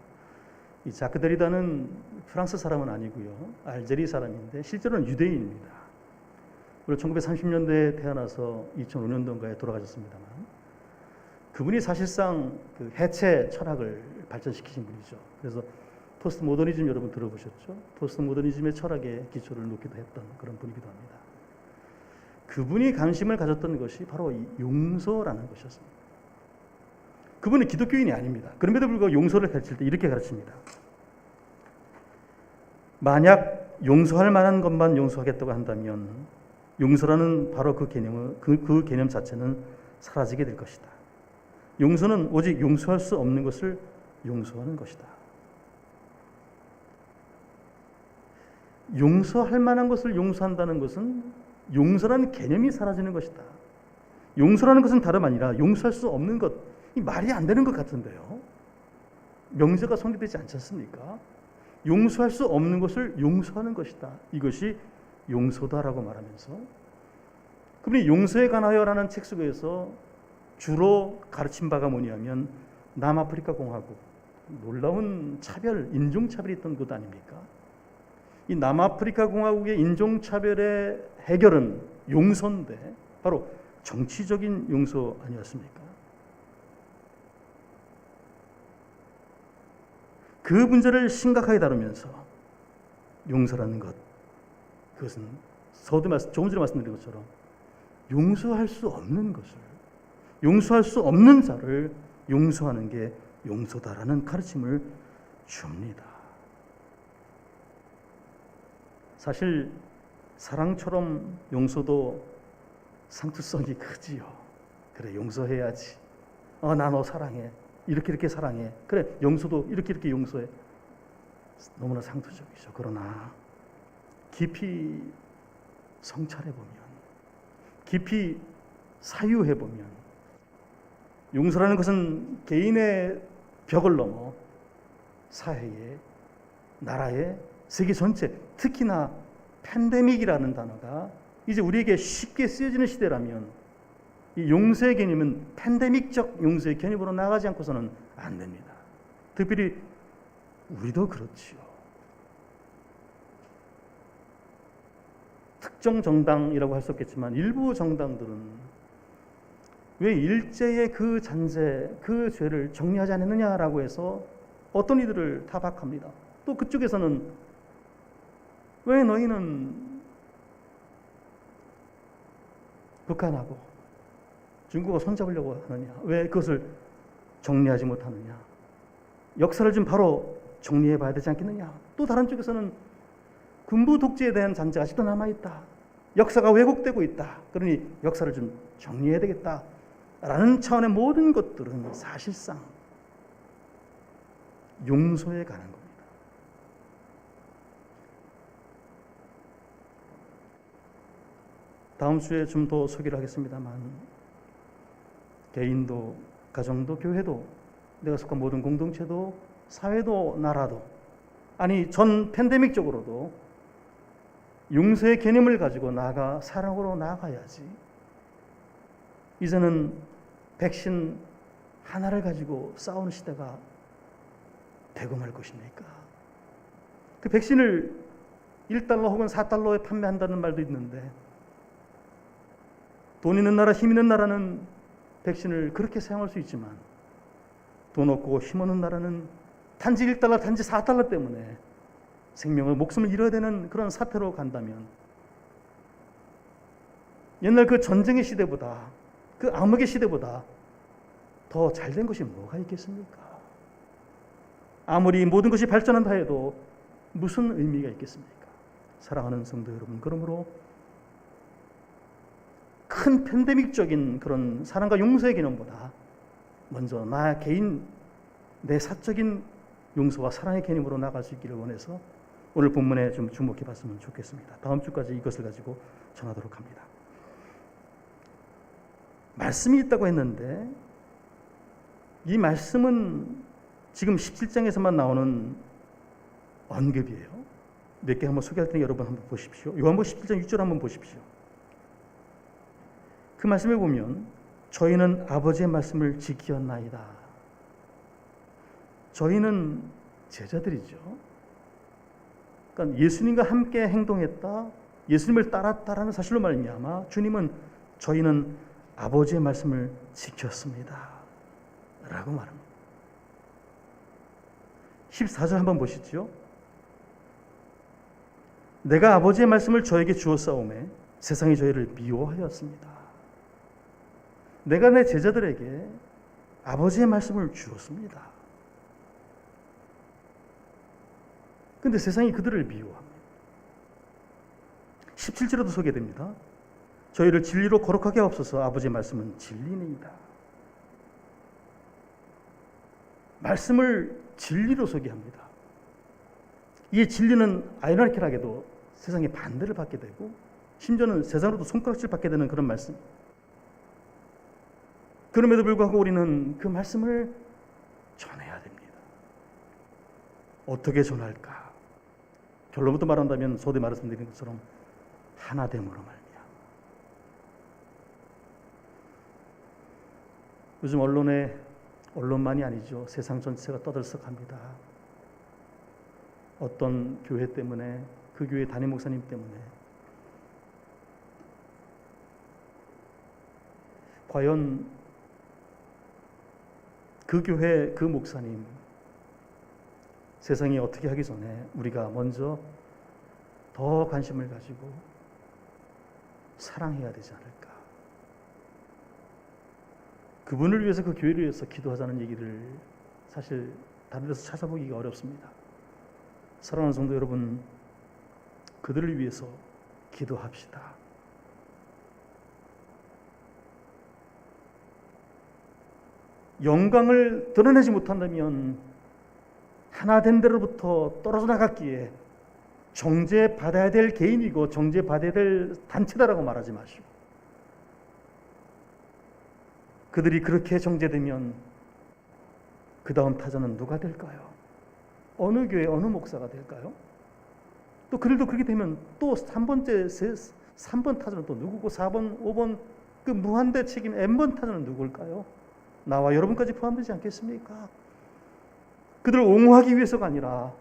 이 자크 데리다는 프랑스 사람은 아니고요, 알제리 사람인데 실제로는 유대인입니다. 그리고 1930년대에 태어나서 2005년도인가에 돌아가셨습니다만, 그분이 사실상 그 해체 철학을 발전시키신 분이죠. 그래서 포스트 모더니즘 여러분 들어보셨죠? 포스트 모더니즘의 철학에 기초를 놓기도 했던 그런 분이기도 합니다. 그분이 관심을 가졌던 것이 바로 이 용서라는 것이었습니다. 그분은 기독교인이 아닙니다. 그럼에도 불구하고 용서를 가르칠 때 이렇게 가르칩니다. 만약 용서할 만한 것만 용서하겠다고 한다면 용서라는 바로 그 개념 자체는 사라지게 될 것이다. 용서는 오직 용서할 수 없는 것을 용서하는 것이다. 용서할 만한 것을 용서한다는 것은 용서라는 개념이 사라지는 것이다. 용서라는 것은 다름 아니라 용서할 수 없는 것, 이 말이 안 되는 것 같은데요. 명제가 성립되지 않지 않습니까? 용서할 수 없는 것을 용서하는 것이다. 이것이 용서다라고 말하면서, 그분이 용서에 관하여라는 책 속에서 주로 가르친 바가 뭐냐면 남아프리카 공화국, 놀라운 차별, 인종차별이 있던 것 아닙니까? 이 남아프리카 공화국의 인종차별의 해결은 용서인데 바로 정치적인 용서 아니었습니까? 그 문제를 심각하게 다루면서 용서라는 것, 그것은 조금 전에 말씀드린 것처럼 용서할 수 없는 것을, 용서할 수 없는 자를 용서하는 게 용서다라는 가르침을 줍니다. 사실 사랑처럼 용서도 상투성이 크지요. 그래, 용서해야지. 나 너 사랑해. 이렇게 사랑해. 그래, 용서도 이렇게 용서해. 너무나 상투적이죠. 그러나 깊이 성찰해보면, 깊이 사유해보면 용서라는 것은 개인의 벽을 넘어 사회에, 나라에, 세계 전체, 특히나 팬데믹이라는 단어가 이제 우리에게 쉽게 쓰여지는 시대라면 이 용서의 개념은 팬데믹적 용서의 개념으로 나가지 않고서는 안 됩니다. 특별히 우리도 그렇지요. 특정 정당이라고 할 수 없겠지만 일부 정당들은 왜 일제의 그 잔재, 그 죄를 정리하지 않았느냐라고 해서 어떤 이들을 타박합니다. 또 그쪽에서는 왜 너희는 북한하고 중국과 손잡으려고 하느냐? 왜 그것을 정리하지 못하느냐? 역사를 좀 바로 정리해 봐야 되지 않겠느냐? 또 다른 쪽에서는 군부 독재에 대한 잔재가 아직도 남아있다. 역사가 왜곡되고 있다. 그러니 역사를 좀 정리해야 되겠다. 라는 차원의 모든 것들은 사실상 용서에 관한 겁니다. 다음 주에 좀 더 소개를 하겠습니다만, 개인도, 가정도, 교회도, 내가 속한 모든 공동체도, 사회도, 나라도, 아니 전 팬데믹적으로도 용서의 개념을 가지고 나아가 사랑으로 나아가야지. 이제는 백신 하나를 가지고 싸우는 시대가 되고 말 것입니까? 그 백신을 1달러 혹은 4달러에 판매한다는 말도 있는데, 돈 있는 나라, 힘 있는 나라는 백신을 그렇게 사용할 수 있지만 돈 없고 힘 없는 나라는 단지 1달러, 단지 4달러 때문에 생명을, 목숨을 잃어야 되는 그런 사태로 간다면 옛날 그 전쟁의 시대보다, 그 암흑의 시대보다 더 잘된 것이 뭐가 있겠습니까? 아무리 모든 것이 발전한다 해도 무슨 의미가 있겠습니까? 사랑하는 성도 여러분, 그러므로 큰 팬데믹적인 그런 사랑과 용서의 개념보다 먼저 나 개인 내 사적인 용서와 사랑의 개념으로 나갈 수 있기를 원해서 오늘 본문에 좀 주목해 봤으면 좋겠습니다. 다음 주까지 이것을 가지고 전하도록 합니다. 말씀이 있다고 했는데 이 말씀은 지금 17장에서만 나오는 언급이에요. 몇 개 한번 소개할 테니 여러분 한번 보십시오. 요한복음 17장 6절 한번 보십시오. 그 말씀에 보면 저희는 아버지의 말씀을 지키었나이다. 저희는 제자들이죠. 그러니까 예수님과 함께 행동했다, 예수님을 따랐다라는 사실로 말미암아 주님은 저희는 아버지의 말씀을 지켰습니다 라고 말합니다. 14절 한번 보시죠. 내가 아버지의 말씀을 저에게 주었사오매 세상이 저희를 미워하였습니다. 내가 내 제자들에게 아버지의 말씀을 주었습니다. 근데 세상이 그들을 미워합니다. 17절에도 소개됩니다. 저희를 진리로 거룩하게 하옵소서. 아버지의 말씀은 진리니이다. 말씀을 진리로 소개합니다. 이 진리는 아이러니컬하게도 세상의 반대를 받게 되고 심지어는 세상으로도 손가락질 받게 되는 그런 말씀. 그럼에도 불구하고 우리는 그 말씀을 전해야 됩니다. 어떻게 전할까? 결론부터 말한다면 소대 말씀드린 것처럼 하나됨으로 말미암아. 요즘 언론만이 아니죠. 세상 전체가 떠들썩합니다. 어떤 교회 때문에, 그 교회 담임 목사님 때문에. 과연 그 교회 그 목사님 세상이 어떻게 하기 전에 우리가 먼저 더 관심을 가지고 사랑해야 되지 않을까. 그분을 위해서, 그 교회를 위해서 기도하자는 얘기를 사실 다른 데서 찾아보기가 어렵습니다. 사랑하는 성도 여러분, 그들을 위해서 기도합시다. 영광을 드러내지 못한다면 하나된 데로부터 떨어져 나갔기에 정죄받아야 될 개인이고 정죄받아야 될 단체다라고 말하지 마시고, 그들이 그렇게 정죄되면 그 다음 타자는 누가 될까요? 어느 교회, 어느 목사가 될까요? 또 그들도 그렇게 되면 또 3번 타자는 또 누구고 4번, 5번 그 무한대 책임 N번 타자는 누굴까요? 나와 여러분까지 포함되지 않겠습니까? 그들을 옹호하기 위해서가 아니라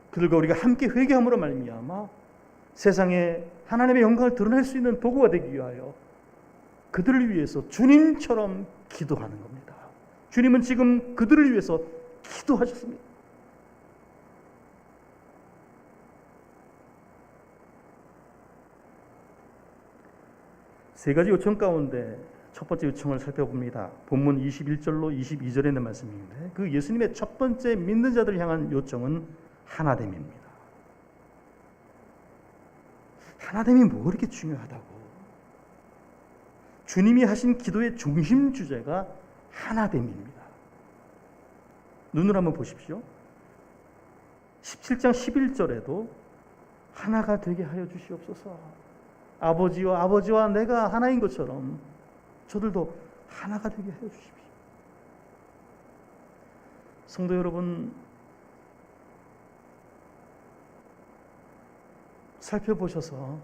그들과 우리가 함께 회개함으로 말미암아 세상에 하나님의 영광을 드러낼 수 있는 도구가 되기 위하여 그들을 위해서 주님처럼 기도하는 겁니다. 주님은 지금 그들을 위해서 기도하셨습니다. 세 가지 요청 가운데 첫 번째 요청을 살펴봅니다. 본문 21절로 22절에 있는 말씀인데, 그 예수님의 첫 번째 믿는 자들 향한 요청은 하나됨입니다. 하나됨이 뭐 그렇게 중요하다고? 주님이 하신 기도의 중심 주제가 하나됨입니다. 눈으로 한번 보십시오. 17장 11절에도 하나가 되게 하여 주시옵소서. 아버지와 내가 하나인 것처럼 저들도 하나가 되게 하여 주십시오. 성도 여러분, 살펴보셔서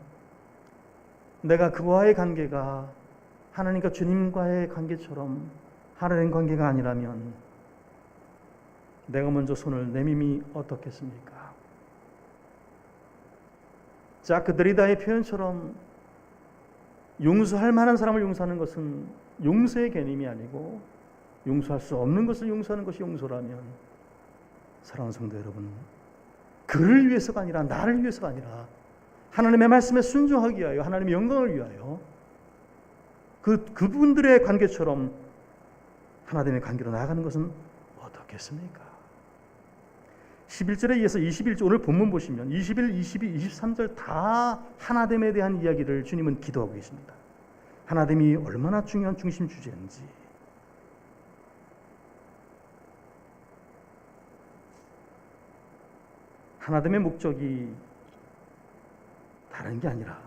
내가 그와의 관계가 하나님과 주님과의 관계처럼 하나님 관계가 아니라면 내가 먼저 손을 내밈이 어떻겠습니까? 자, 그 드리다의 표현처럼 용서할 만한 사람을 용서하는 것은 용서의 개념이 아니고 용서할 수 없는 것을 용서하는 것이 용서라면, 사랑하는 성도 여러분, 그를 위해서가 아니라 나를 위해서가 아니라 하나님의 말씀에 순종하기 위하여, 하나님의 영광을 위하여 그분들의 관계처럼 하나님의 관계로 나아가는 것은 어떻겠습니까? 11절에 이어서 21절, 오늘 본문 보시면 21, 22, 23절 다 하나됨에 대한 이야기를 주님은 기도하고 계십니다. 하나됨이 얼마나 중요한 중심 주제인지. 하나됨의 목적이 다른 게 아니라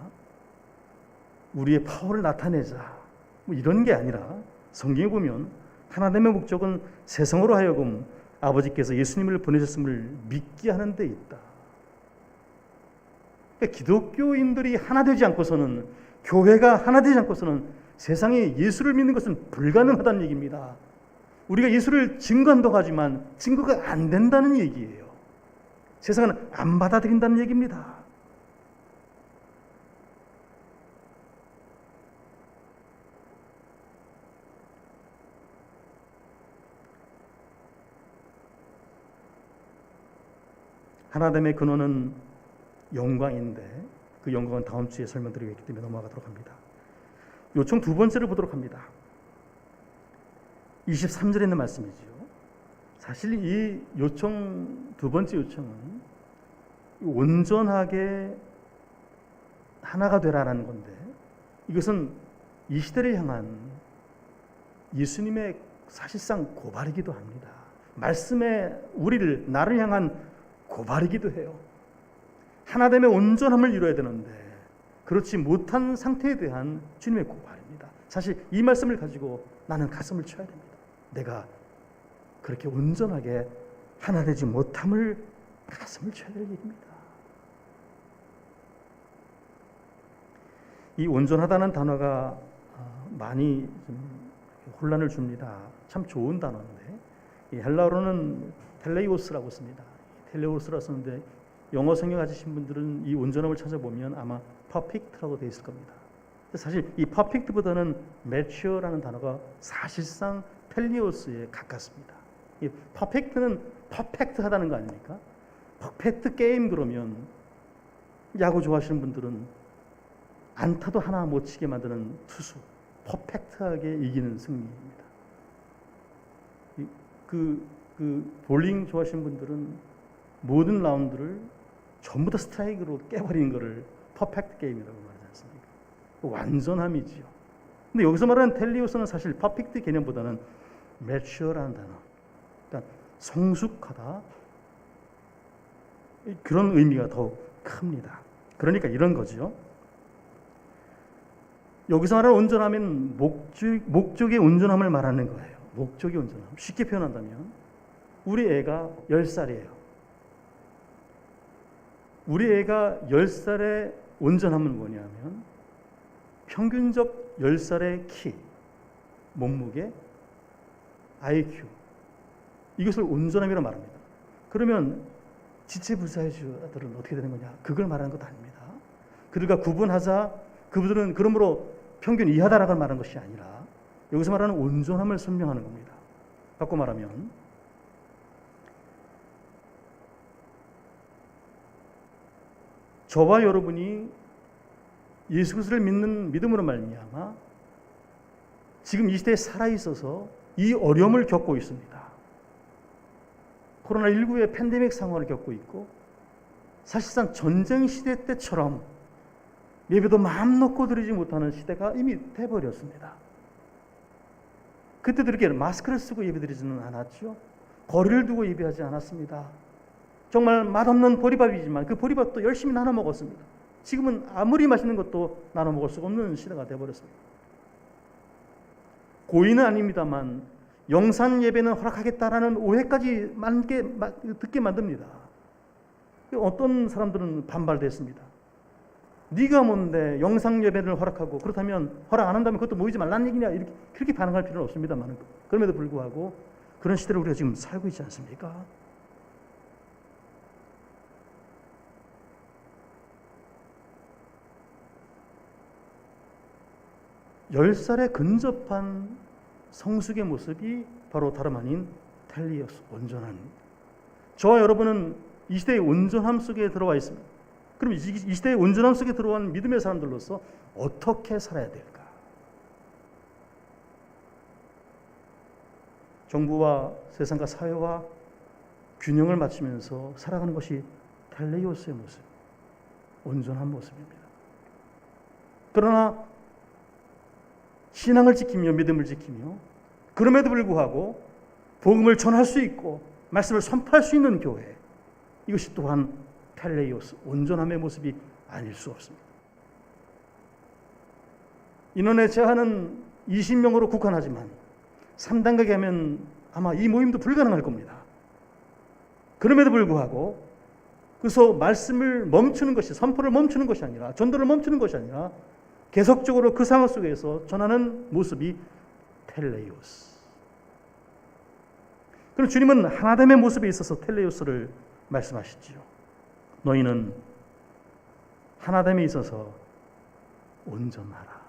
우리의 파워를 나타내자, 뭐 이런 게 아니라 성경에 보면 하나됨의 목적은 세상으로 하여금 아버지께서 예수님을 보내셨음을 믿게 하는 데 있다. 그러니까 기독교인들이 하나 되지 않고서는, 교회가 하나 되지 않고서는 세상에 예수를 믿는 것은 불가능하다는 얘기입니다. 우리가 예수를 증거한다고 하지만 증거가 안 된다는 얘기예요. 세상은 안 받아들인다는 얘기입니다. 하나됨의 근원은 영광인데 그 영광은 다음 주에 설명드리겠기 때문에 넘어가도록 합니다. 요청 두 번째를 보도록 합니다. 23절에 있는 말씀이죠. 사실 이 요청, 두 번째 요청은 온전하게 하나가 되라라는 건데, 이것은 이 시대를 향한 예수님의 사실상 고발이기도 합니다. 말씀에 우리를, 나를 향한 고발이기도 해요. 하나됨의 온전함을 이루어야 되는데 그렇지 못한 상태에 대한 주님의 고발입니다. 사실 이 말씀을 가지고 나는 가슴을 쳐야 됩니다. 내가 그렇게 온전하게 하나 되지 못함을 가슴을 쳐야 될 일입니다. 이 온전하다는 단어가 많이 좀 혼란을 줍니다. 참 좋은 단어인데 이 헬라어로는 텔레이오스라고 씁니다. 텔레오스라 쓰는데 영어 성경 가지신 분들은 이 온전함을 찾아보면 아마 perfect라고 되어 있을 겁니다. 사실 이 perfect보다는 mature라는 단어가 사실상 텔리오스에 가깝습니다. 이 perfect는 perfect하다는 거 아닙니까? perfect 게임 그러면 야구 좋아하시는 분들은 안타도 하나 못 치게 만드는 투수, 퍼펙트하게 이기는 승리입니다. 그 볼링 좋아하시는 분들은 모든 라운드를 전부 다 스트라이크로 깨버리는 것을 퍼펙트 게임이라고 말하지 않습니까? 완전함이지요. 근데 여기서 말하는 텔리오스는 사실 퍼펙트 개념보다는 매추어라는 단어, 그러니까 성숙하다, 그런 의미가 더 큽니다. 그러니까 이런 거죠. 여기서 말하는 온전함은 목적의 온전함을 말하는 거예요. 목적의 온전함. 쉽게 표현한다면 우리 애가 10살이에요. 우리 애가 10살의 온전함은 뭐냐면 평균적 10살의 키, 몸무게, IQ, 이것을 온전함이라고 말합니다. 그러면 지체부사회주들은 어떻게 되는 거냐? 그걸 말하는 것도 아닙니다. 그들과 구분하자, 그분들은 그러므로 평균 이하다라고 말하는 것이 아니라 여기서 말하는 온전함을 설명하는 겁니다. 바꿔 말하면 저와 여러분이 예수 그리스도를 믿는 믿음으로 말미암아 지금 이 시대에 살아있어서 이 어려움을 겪고 있습니다. 코로나19의 팬데믹 상황을 겪고 있고 사실상 전쟁 시대 때처럼 예배도 마음 놓고 드리지 못하는 시대가 이미 돼버렸습니다. 그때도 이렇게 마스크를 쓰고 예배드리지는 않았죠. 거리를 두고 예배하지 않았습니다. 정말 맛없는 보리밥이지만 그 보리밥도 열심히 나눠 먹었습니다. 지금은 아무리 맛있는 것도 나눠 먹을 수가 없는 시대가 돼버렸습니다. 고의는 아닙니다만 영산 예배는 허락하겠다라는 오해까지 듣게 만듭니다. 어떤 사람들은 반발됐습니다. 네가 뭔데 영상 예배를 허락하고, 그렇다면 허락 안 한다면 그것도 모이지 말라는 얘기냐, 이렇게 그렇게 반응할 필요는 없습니다만, 그럼에도 불구하고 그런 시대를 우리가 지금 살고 있지 않습니까? (10살에) 근접한 성숙의 모습이 바로 다름 아닌 텔리오스, 온전한. 저와 여러분은 이 시대의 온전함 속에 들어와 있습니다. 그럼 이 시대의 온전함 속에 들어온 믿음의 사람들로서 어떻게 살아야 될까? 정부와 세상과 사회와 균형을 맞추면서 살아가는 것이 텔레이오스의 모습, 온전한 모습입니다. 그러나 신앙을 지키며 믿음을 지키며 그럼에도 불구하고 복음을 전할 수 있고 말씀을 선포할 수 있는 교회, 이것이 또한 텔레이오스, 온전함의 모습이 아닐 수 없습니다. 인원의 제한은 20명으로 국한하지만 3단계에 하면 아마 이 모임도 불가능할 겁니다. 그럼에도 불구하고 그래서 말씀을 멈추는 것이, 선포를 멈추는 것이 아니라, 전도를 멈추는 것이 아니라 계속적으로 그 상황 속에서 전하는 모습이 텔레이오스. 그럼 주님은 하나됨의 모습에 있어서 텔레이오스를 말씀하시지요. 너희는 하나됨에 있어서 온전하라.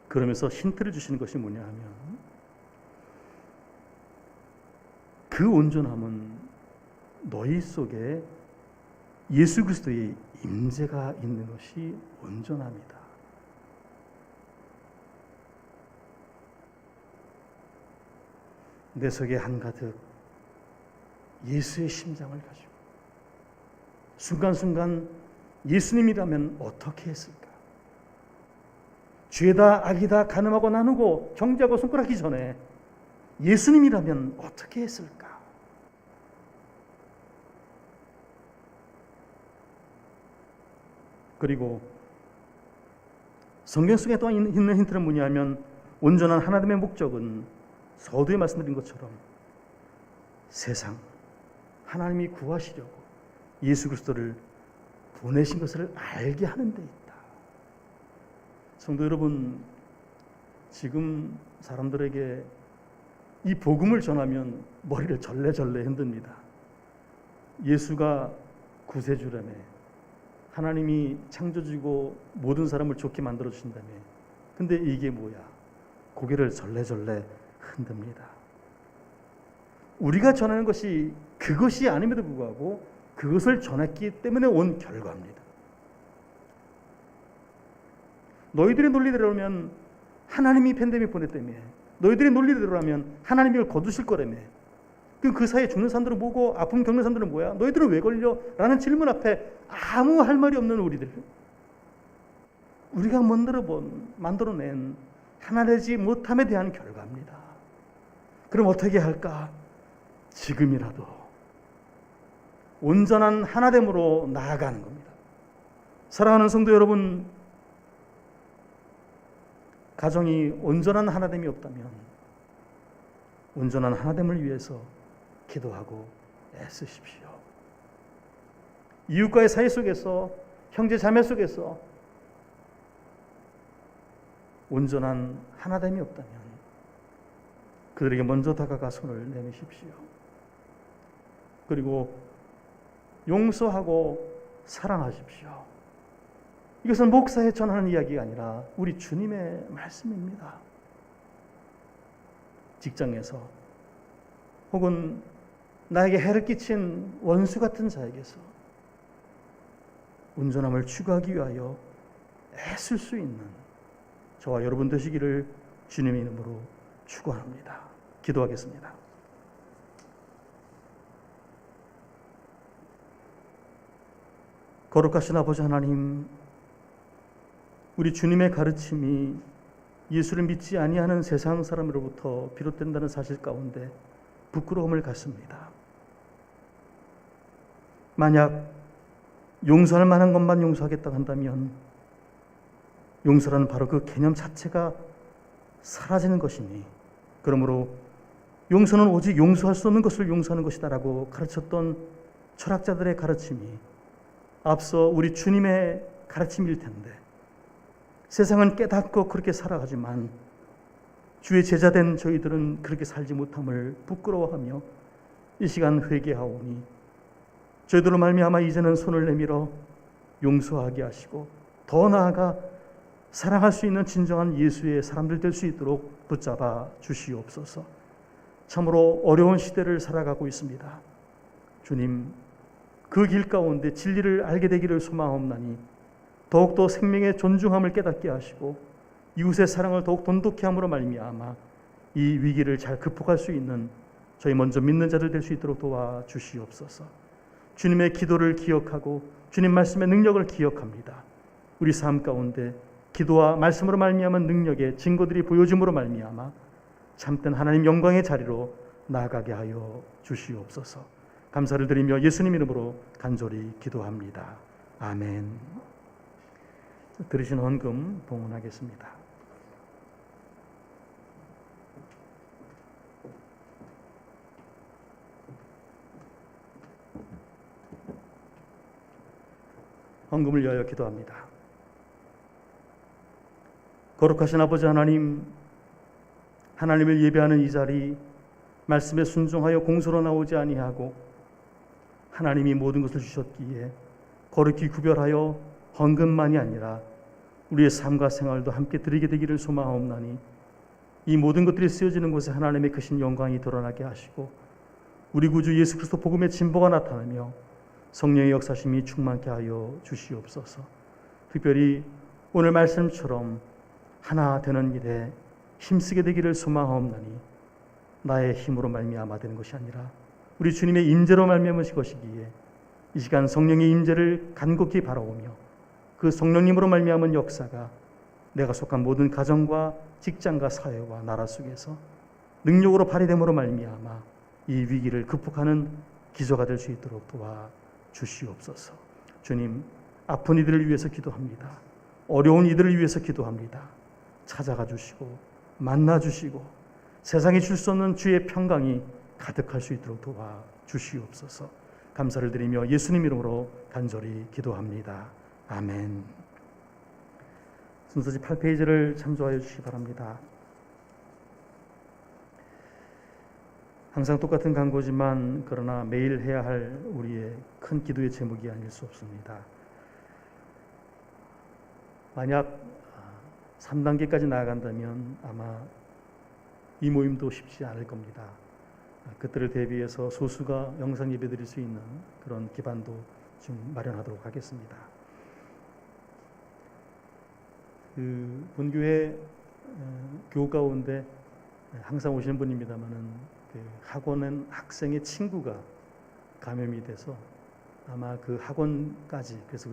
그러면서 힌트를 주시는 것이 뭐냐 하면, 그 온전함은 너희 속에 예수 그리스도의 임재가 있는 것이 온전함이다. 내 속에 한가득 예수의 심장을 가지고 순간순간 예수님이라면 어떻게 했을까? 죄다 악이다 가늠하고 나누고 정죄하고 손가락이 전에 예수님이라면 어떻게 했을까? 그리고 성경 속에 또 있는 힌트는 뭐냐면, 온전한 하나님의 목적은 서두에 말씀드린 것처럼 세상, 하나님이 구하시려고 예수 그리스도를 보내신 것을 알게 하는 데 있다. 성도 여러분, 지금 사람들에게 이 복음을 전하면 머리를 절레절레 흔듭니다. 예수가 구세주라며, 하나님이 창조주고 모든 사람을 좋게 만들어 주신다며, 근데 이게 뭐야? 고개를 절레절레 흔듭니다. 우리가 전하는 것이 그것이 아님에도 불구하고 그것을 전했기 때문에 온 결과입니다. 너희들의 논리대로라면 하나님이 팬데믹 보냈다며, 너희들의 논리대로라면 하나님이 이걸 거두실 거라며, 그럼 그 사이에 죽는 사람들은 뭐고 아픔 겪는 사람들은 뭐야? 너희들은 왜 걸려? 라는 질문 앞에 아무 할 말이 없는 우리들, 우리가 만들어낸 하나되지 못함에 대한 결과입니다. 그럼 어떻게 할까? 지금이라도 온전한 하나됨으로 나아가는 겁니다. 사랑하는 성도 여러분, 가정이 온전한 하나됨이 없다면 온전한 하나됨을 위해서 기도하고 애쓰십시오. 이웃과의 사이 속에서, 형제 자매 속에서 온전한 하나됨이 없다면 그들에게 먼저 다가가 손을 내미십시오. 그리고 용서하고 사랑하십시오. 이것은 목사에 전하는 이야기가 아니라 우리 주님의 말씀입니다. 직장에서 혹은 나에게 해를 끼친 원수 같은 자에게서 온전함을 추구하기 위하여 애쓸 수 있는 저와 여러분 되시기를 주님의 이름으로 축원합니다. 기도하겠습니다. 거룩하신 아버지 하나님, 우리 주님의 가르침이 예수를 믿지 아니하는 세상 사람으로부터 비롯된다는 사실 가운데 부끄러움을 갖습니다. 만약 용서할 만한 것만 용서하겠다고 한다면 용서라는 바로 그 개념 자체가 사라지는 것이니, 그러므로 용서는 오직 용서할 수 없는 것을 용서하는 것이다라고 가르쳤던 철학자들의 가르침이 앞서 우리 주님의 가르침일 텐데, 세상은 깨닫고 그렇게 살아가지만 주의 제자된 저희들은 그렇게 살지 못함을 부끄러워하며 이 시간 회개하오니 저희들로 말미암아 이제는 손을 내밀어 용서하게 하시고 더 나아가 사랑할 수 있는 진정한 예수의 사람들 될 수 있도록 붙잡아 주시옵소서. 참으로 어려운 시대를 살아가고 있습니다. 주님, 그 길 가운데 진리를 알게 되기를 소망하옵나니 더욱더 생명의 존중함을 깨닫게 하시고 이웃의 사랑을 더욱 돈독히 함으로 말미암아 이 위기를 잘 극복할 수 있는 저희 먼저 믿는 자들 될 수 있도록 도와주시옵소서. 주님의 기도를 기억하고 주님 말씀의 능력을 기억합니다. 우리 삶 가운데 기도와 말씀으로 말미암은 능력의 증거들이 보여줌으로 말미암아 참된 하나님 영광의 자리로 나아가게 하여 주시옵소서. 감사를 드리며 예수님 이름으로 간절히 기도합니다. 아멘. 들으신 헌금 봉헌하겠습니다. 헌금을 위하여 기도합니다. 거룩하신 아버지 하나님, 하나님을 예배하는 이 자리, 말씀에 순종하여 공소로 나오지 아니하고 하나님이 모든 것을 주셨기에 거룩히 구별하여 헌금만이 아니라 우리의 삶과 생활도 함께 드리게 되기를 소망하옵나니 이 모든 것들이 쓰여지는 곳에 하나님의 크신 영광이 드러나게 하시고 우리 구주 예수 그리스도 복음의 진보가 나타나며 성령의 역사심이 충만케 하여 주시옵소서. 특별히 오늘 말씀처럼 하나 되는 일에 힘쓰게 되기를 소망하옵나니 나의 힘으로 말미암아 되는 것이 아니라 우리 주님의 임재로 말미암은 것이기에 이 시간 성령의 임재를 간곡히 바라오며 그 성령님으로 말미암은 역사가 내가 속한 모든 가정과 직장과 사회와 나라 속에서 능력으로 발휘됨으로 말미암아 이 위기를 극복하는 기저가 될 수 있도록 도와 주시옵소서. 주님, 아픈 이들을 위해서 기도합니다. 어려운 이들을 위해서 기도합니다. 찾아가 주시고 만나 주시고 세상에 줄 수 없는 주의 평강이 가득할 수 있도록 도와 주시옵소서. 감사를 드리며 예수님 이름으로 간절히 기도합니다. 아멘. 순서지 8페이지를 참조하여 주시기 바랍니다. 항상 똑같은 간구지만 그러나 매일 해야 할 우리의 큰 기도의 제목이 아닐 수 없습니다. 만약 3단계까지 나아간다면 아마 이 모임도 쉽지 않을 겁니다. 그때를 대비해서 소수가 영상 예배 드릴 수 있는 그런 기반도 좀 마련하도록 하겠습니다. 본교회 교우 가운데 항상 오시는 분입니다만은 학원은 학생의 친구가 감염이 돼서 아마 그 학원까지 그래서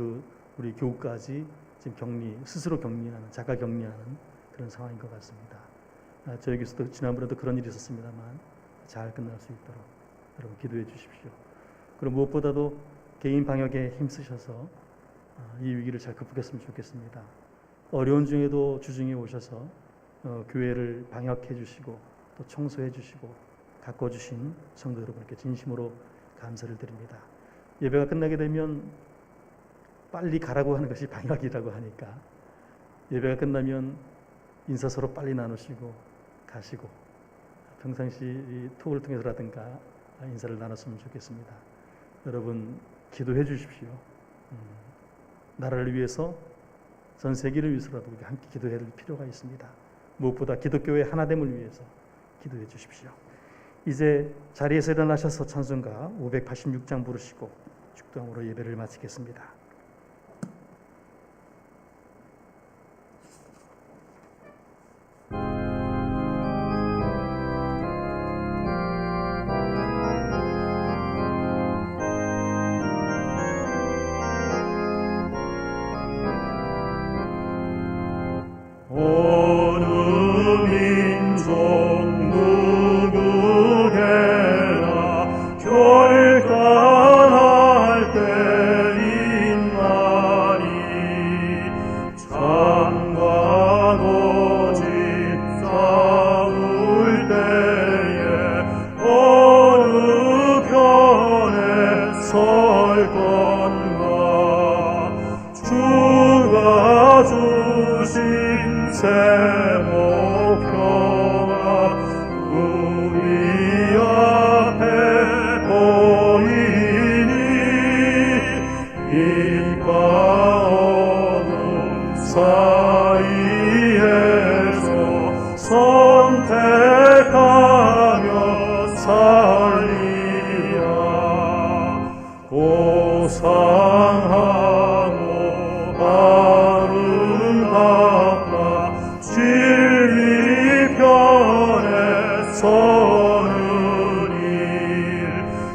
우리 교우까지 지금 스스로 격리하는 자가 격리하는 그런 상황인 것 같습니다. 저희 교수도 지난번에도 그런 일이 있었습니다만 잘 끝날 수 있도록 여러분 기도해 주십시오. 그리고 무엇보다도 개인 방역에 힘쓰셔서 이 위기를 잘 극복했으면 좋겠습니다. 어려운 중에도 주중에 오셔서 교회를 방역해 주시고 또 청소해 주시고 가꿔주신 성도 여러분께 진심으로 감사를 드립니다. 예배가 끝나게 되면 빨리 가라고 하는 것이 방역이라고 하니까 예배가 끝나면 인사 서로 빨리 나누시고 가시고 평상시 이 톡을 통해서라든가 인사를 나눴으면 좋겠습니다. 여러분 기도해 주십시오. 나라를 위해서 전 세계를 위해서라도 우리가 함께 기도해야 할 필요가 있습니다. 무엇보다 기독교의 하나됨을 위해서 기도해 주십시오. 이제 자리에서 일어나셔서 찬송가 586장 부르시고 축도함으로 예배를 마치겠습니다.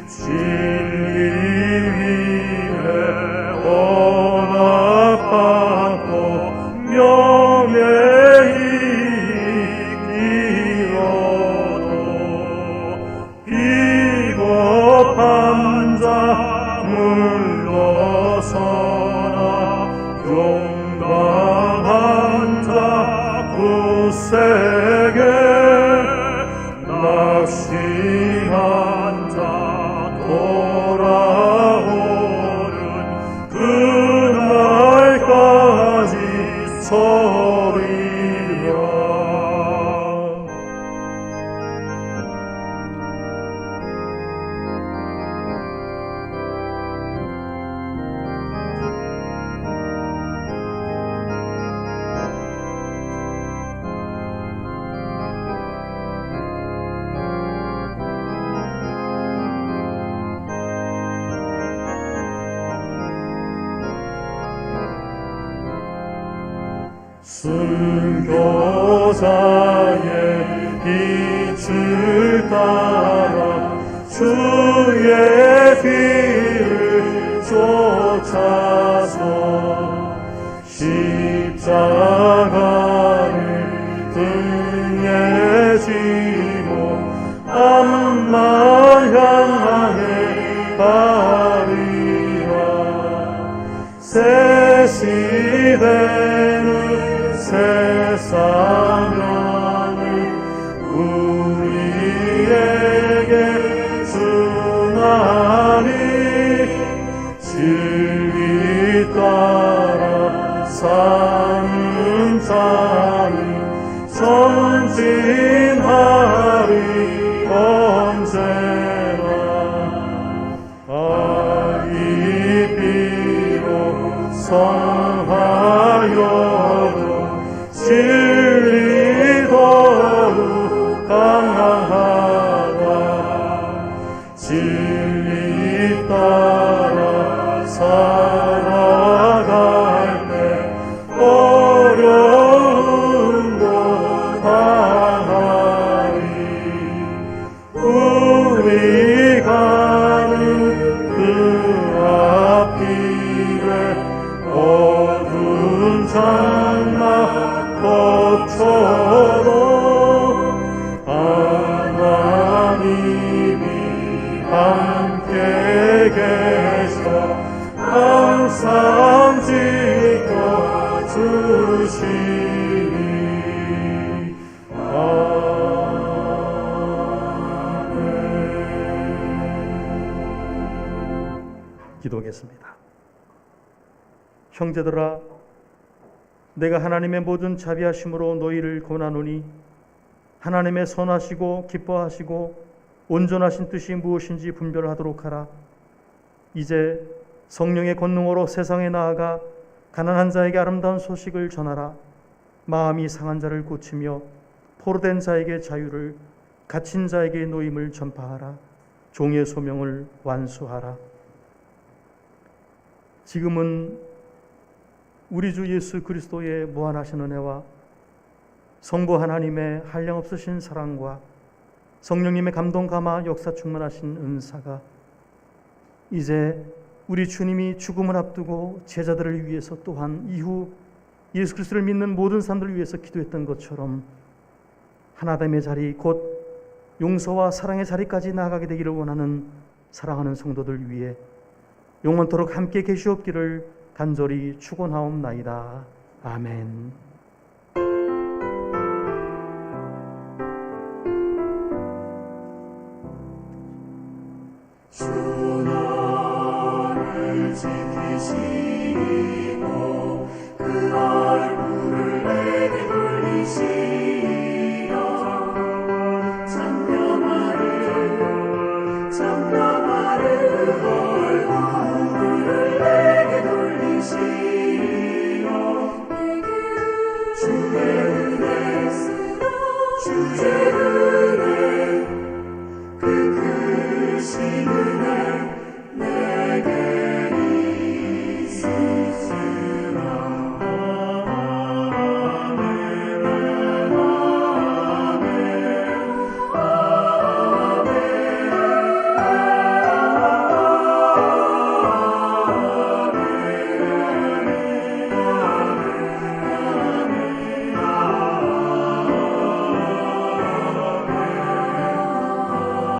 진리 위에 언약받고 이기로도 비겁한 자 물러서라 용감한 자 굳세게 낙심한 자 돌아오는 그날까지 서리라. 순교자의 빛을 따라 주의 뒤를 쫓아서 십자가를 등에 지고 암만 향하게 가리라. 새 시대는 새 사명을 우리에게 주나니 진리 따라 사는 자는 전진하리 언제나. 아이 비록 성하여도 진리 더욱 강하다. 진리 따라 살아갈 때 어려움도 당하리. 우리 가는 그 앞길에 어두운 장막 거쳐도 하나님이 함께 계셔 항상 지켜주시니. 아멘. 기도하겠습니다. 형제들아, 내가 하나님의 모든 자비하심으로 너희를 권하노니 하나님의 선하시고 기뻐하시고 온전하신 뜻이 무엇인지 분별하도록 하라. 이제 성령의 권능으로 세상에 나아가 가난한 자에게 아름다운 소식을 전하라. 마음이 상한 자를 고치며 포로된 자에게 자유를, 갇힌 자에게 노임을 전파하라. 종의 소명을 완수하라. 지금은 우리 주 예수 그리스도의 무한하신 은혜와 성부 하나님의 한량없으신 사랑과 성령님의 감동 감화 역사 충만하신 은사가 이제 우리 주님이 죽음을 앞두고 제자들을 위해서 또한 이후 예수 그리스도를 믿는 모든 사람들을 위해서 기도했던 것처럼 하나됨의 자리 곧 용서와 사랑의 자리까지 나아가게 되기를 원하는 사랑하는 성도들 위해 영원토록 함께 계시옵기를 간절히 축원하옵나이다. 아멘.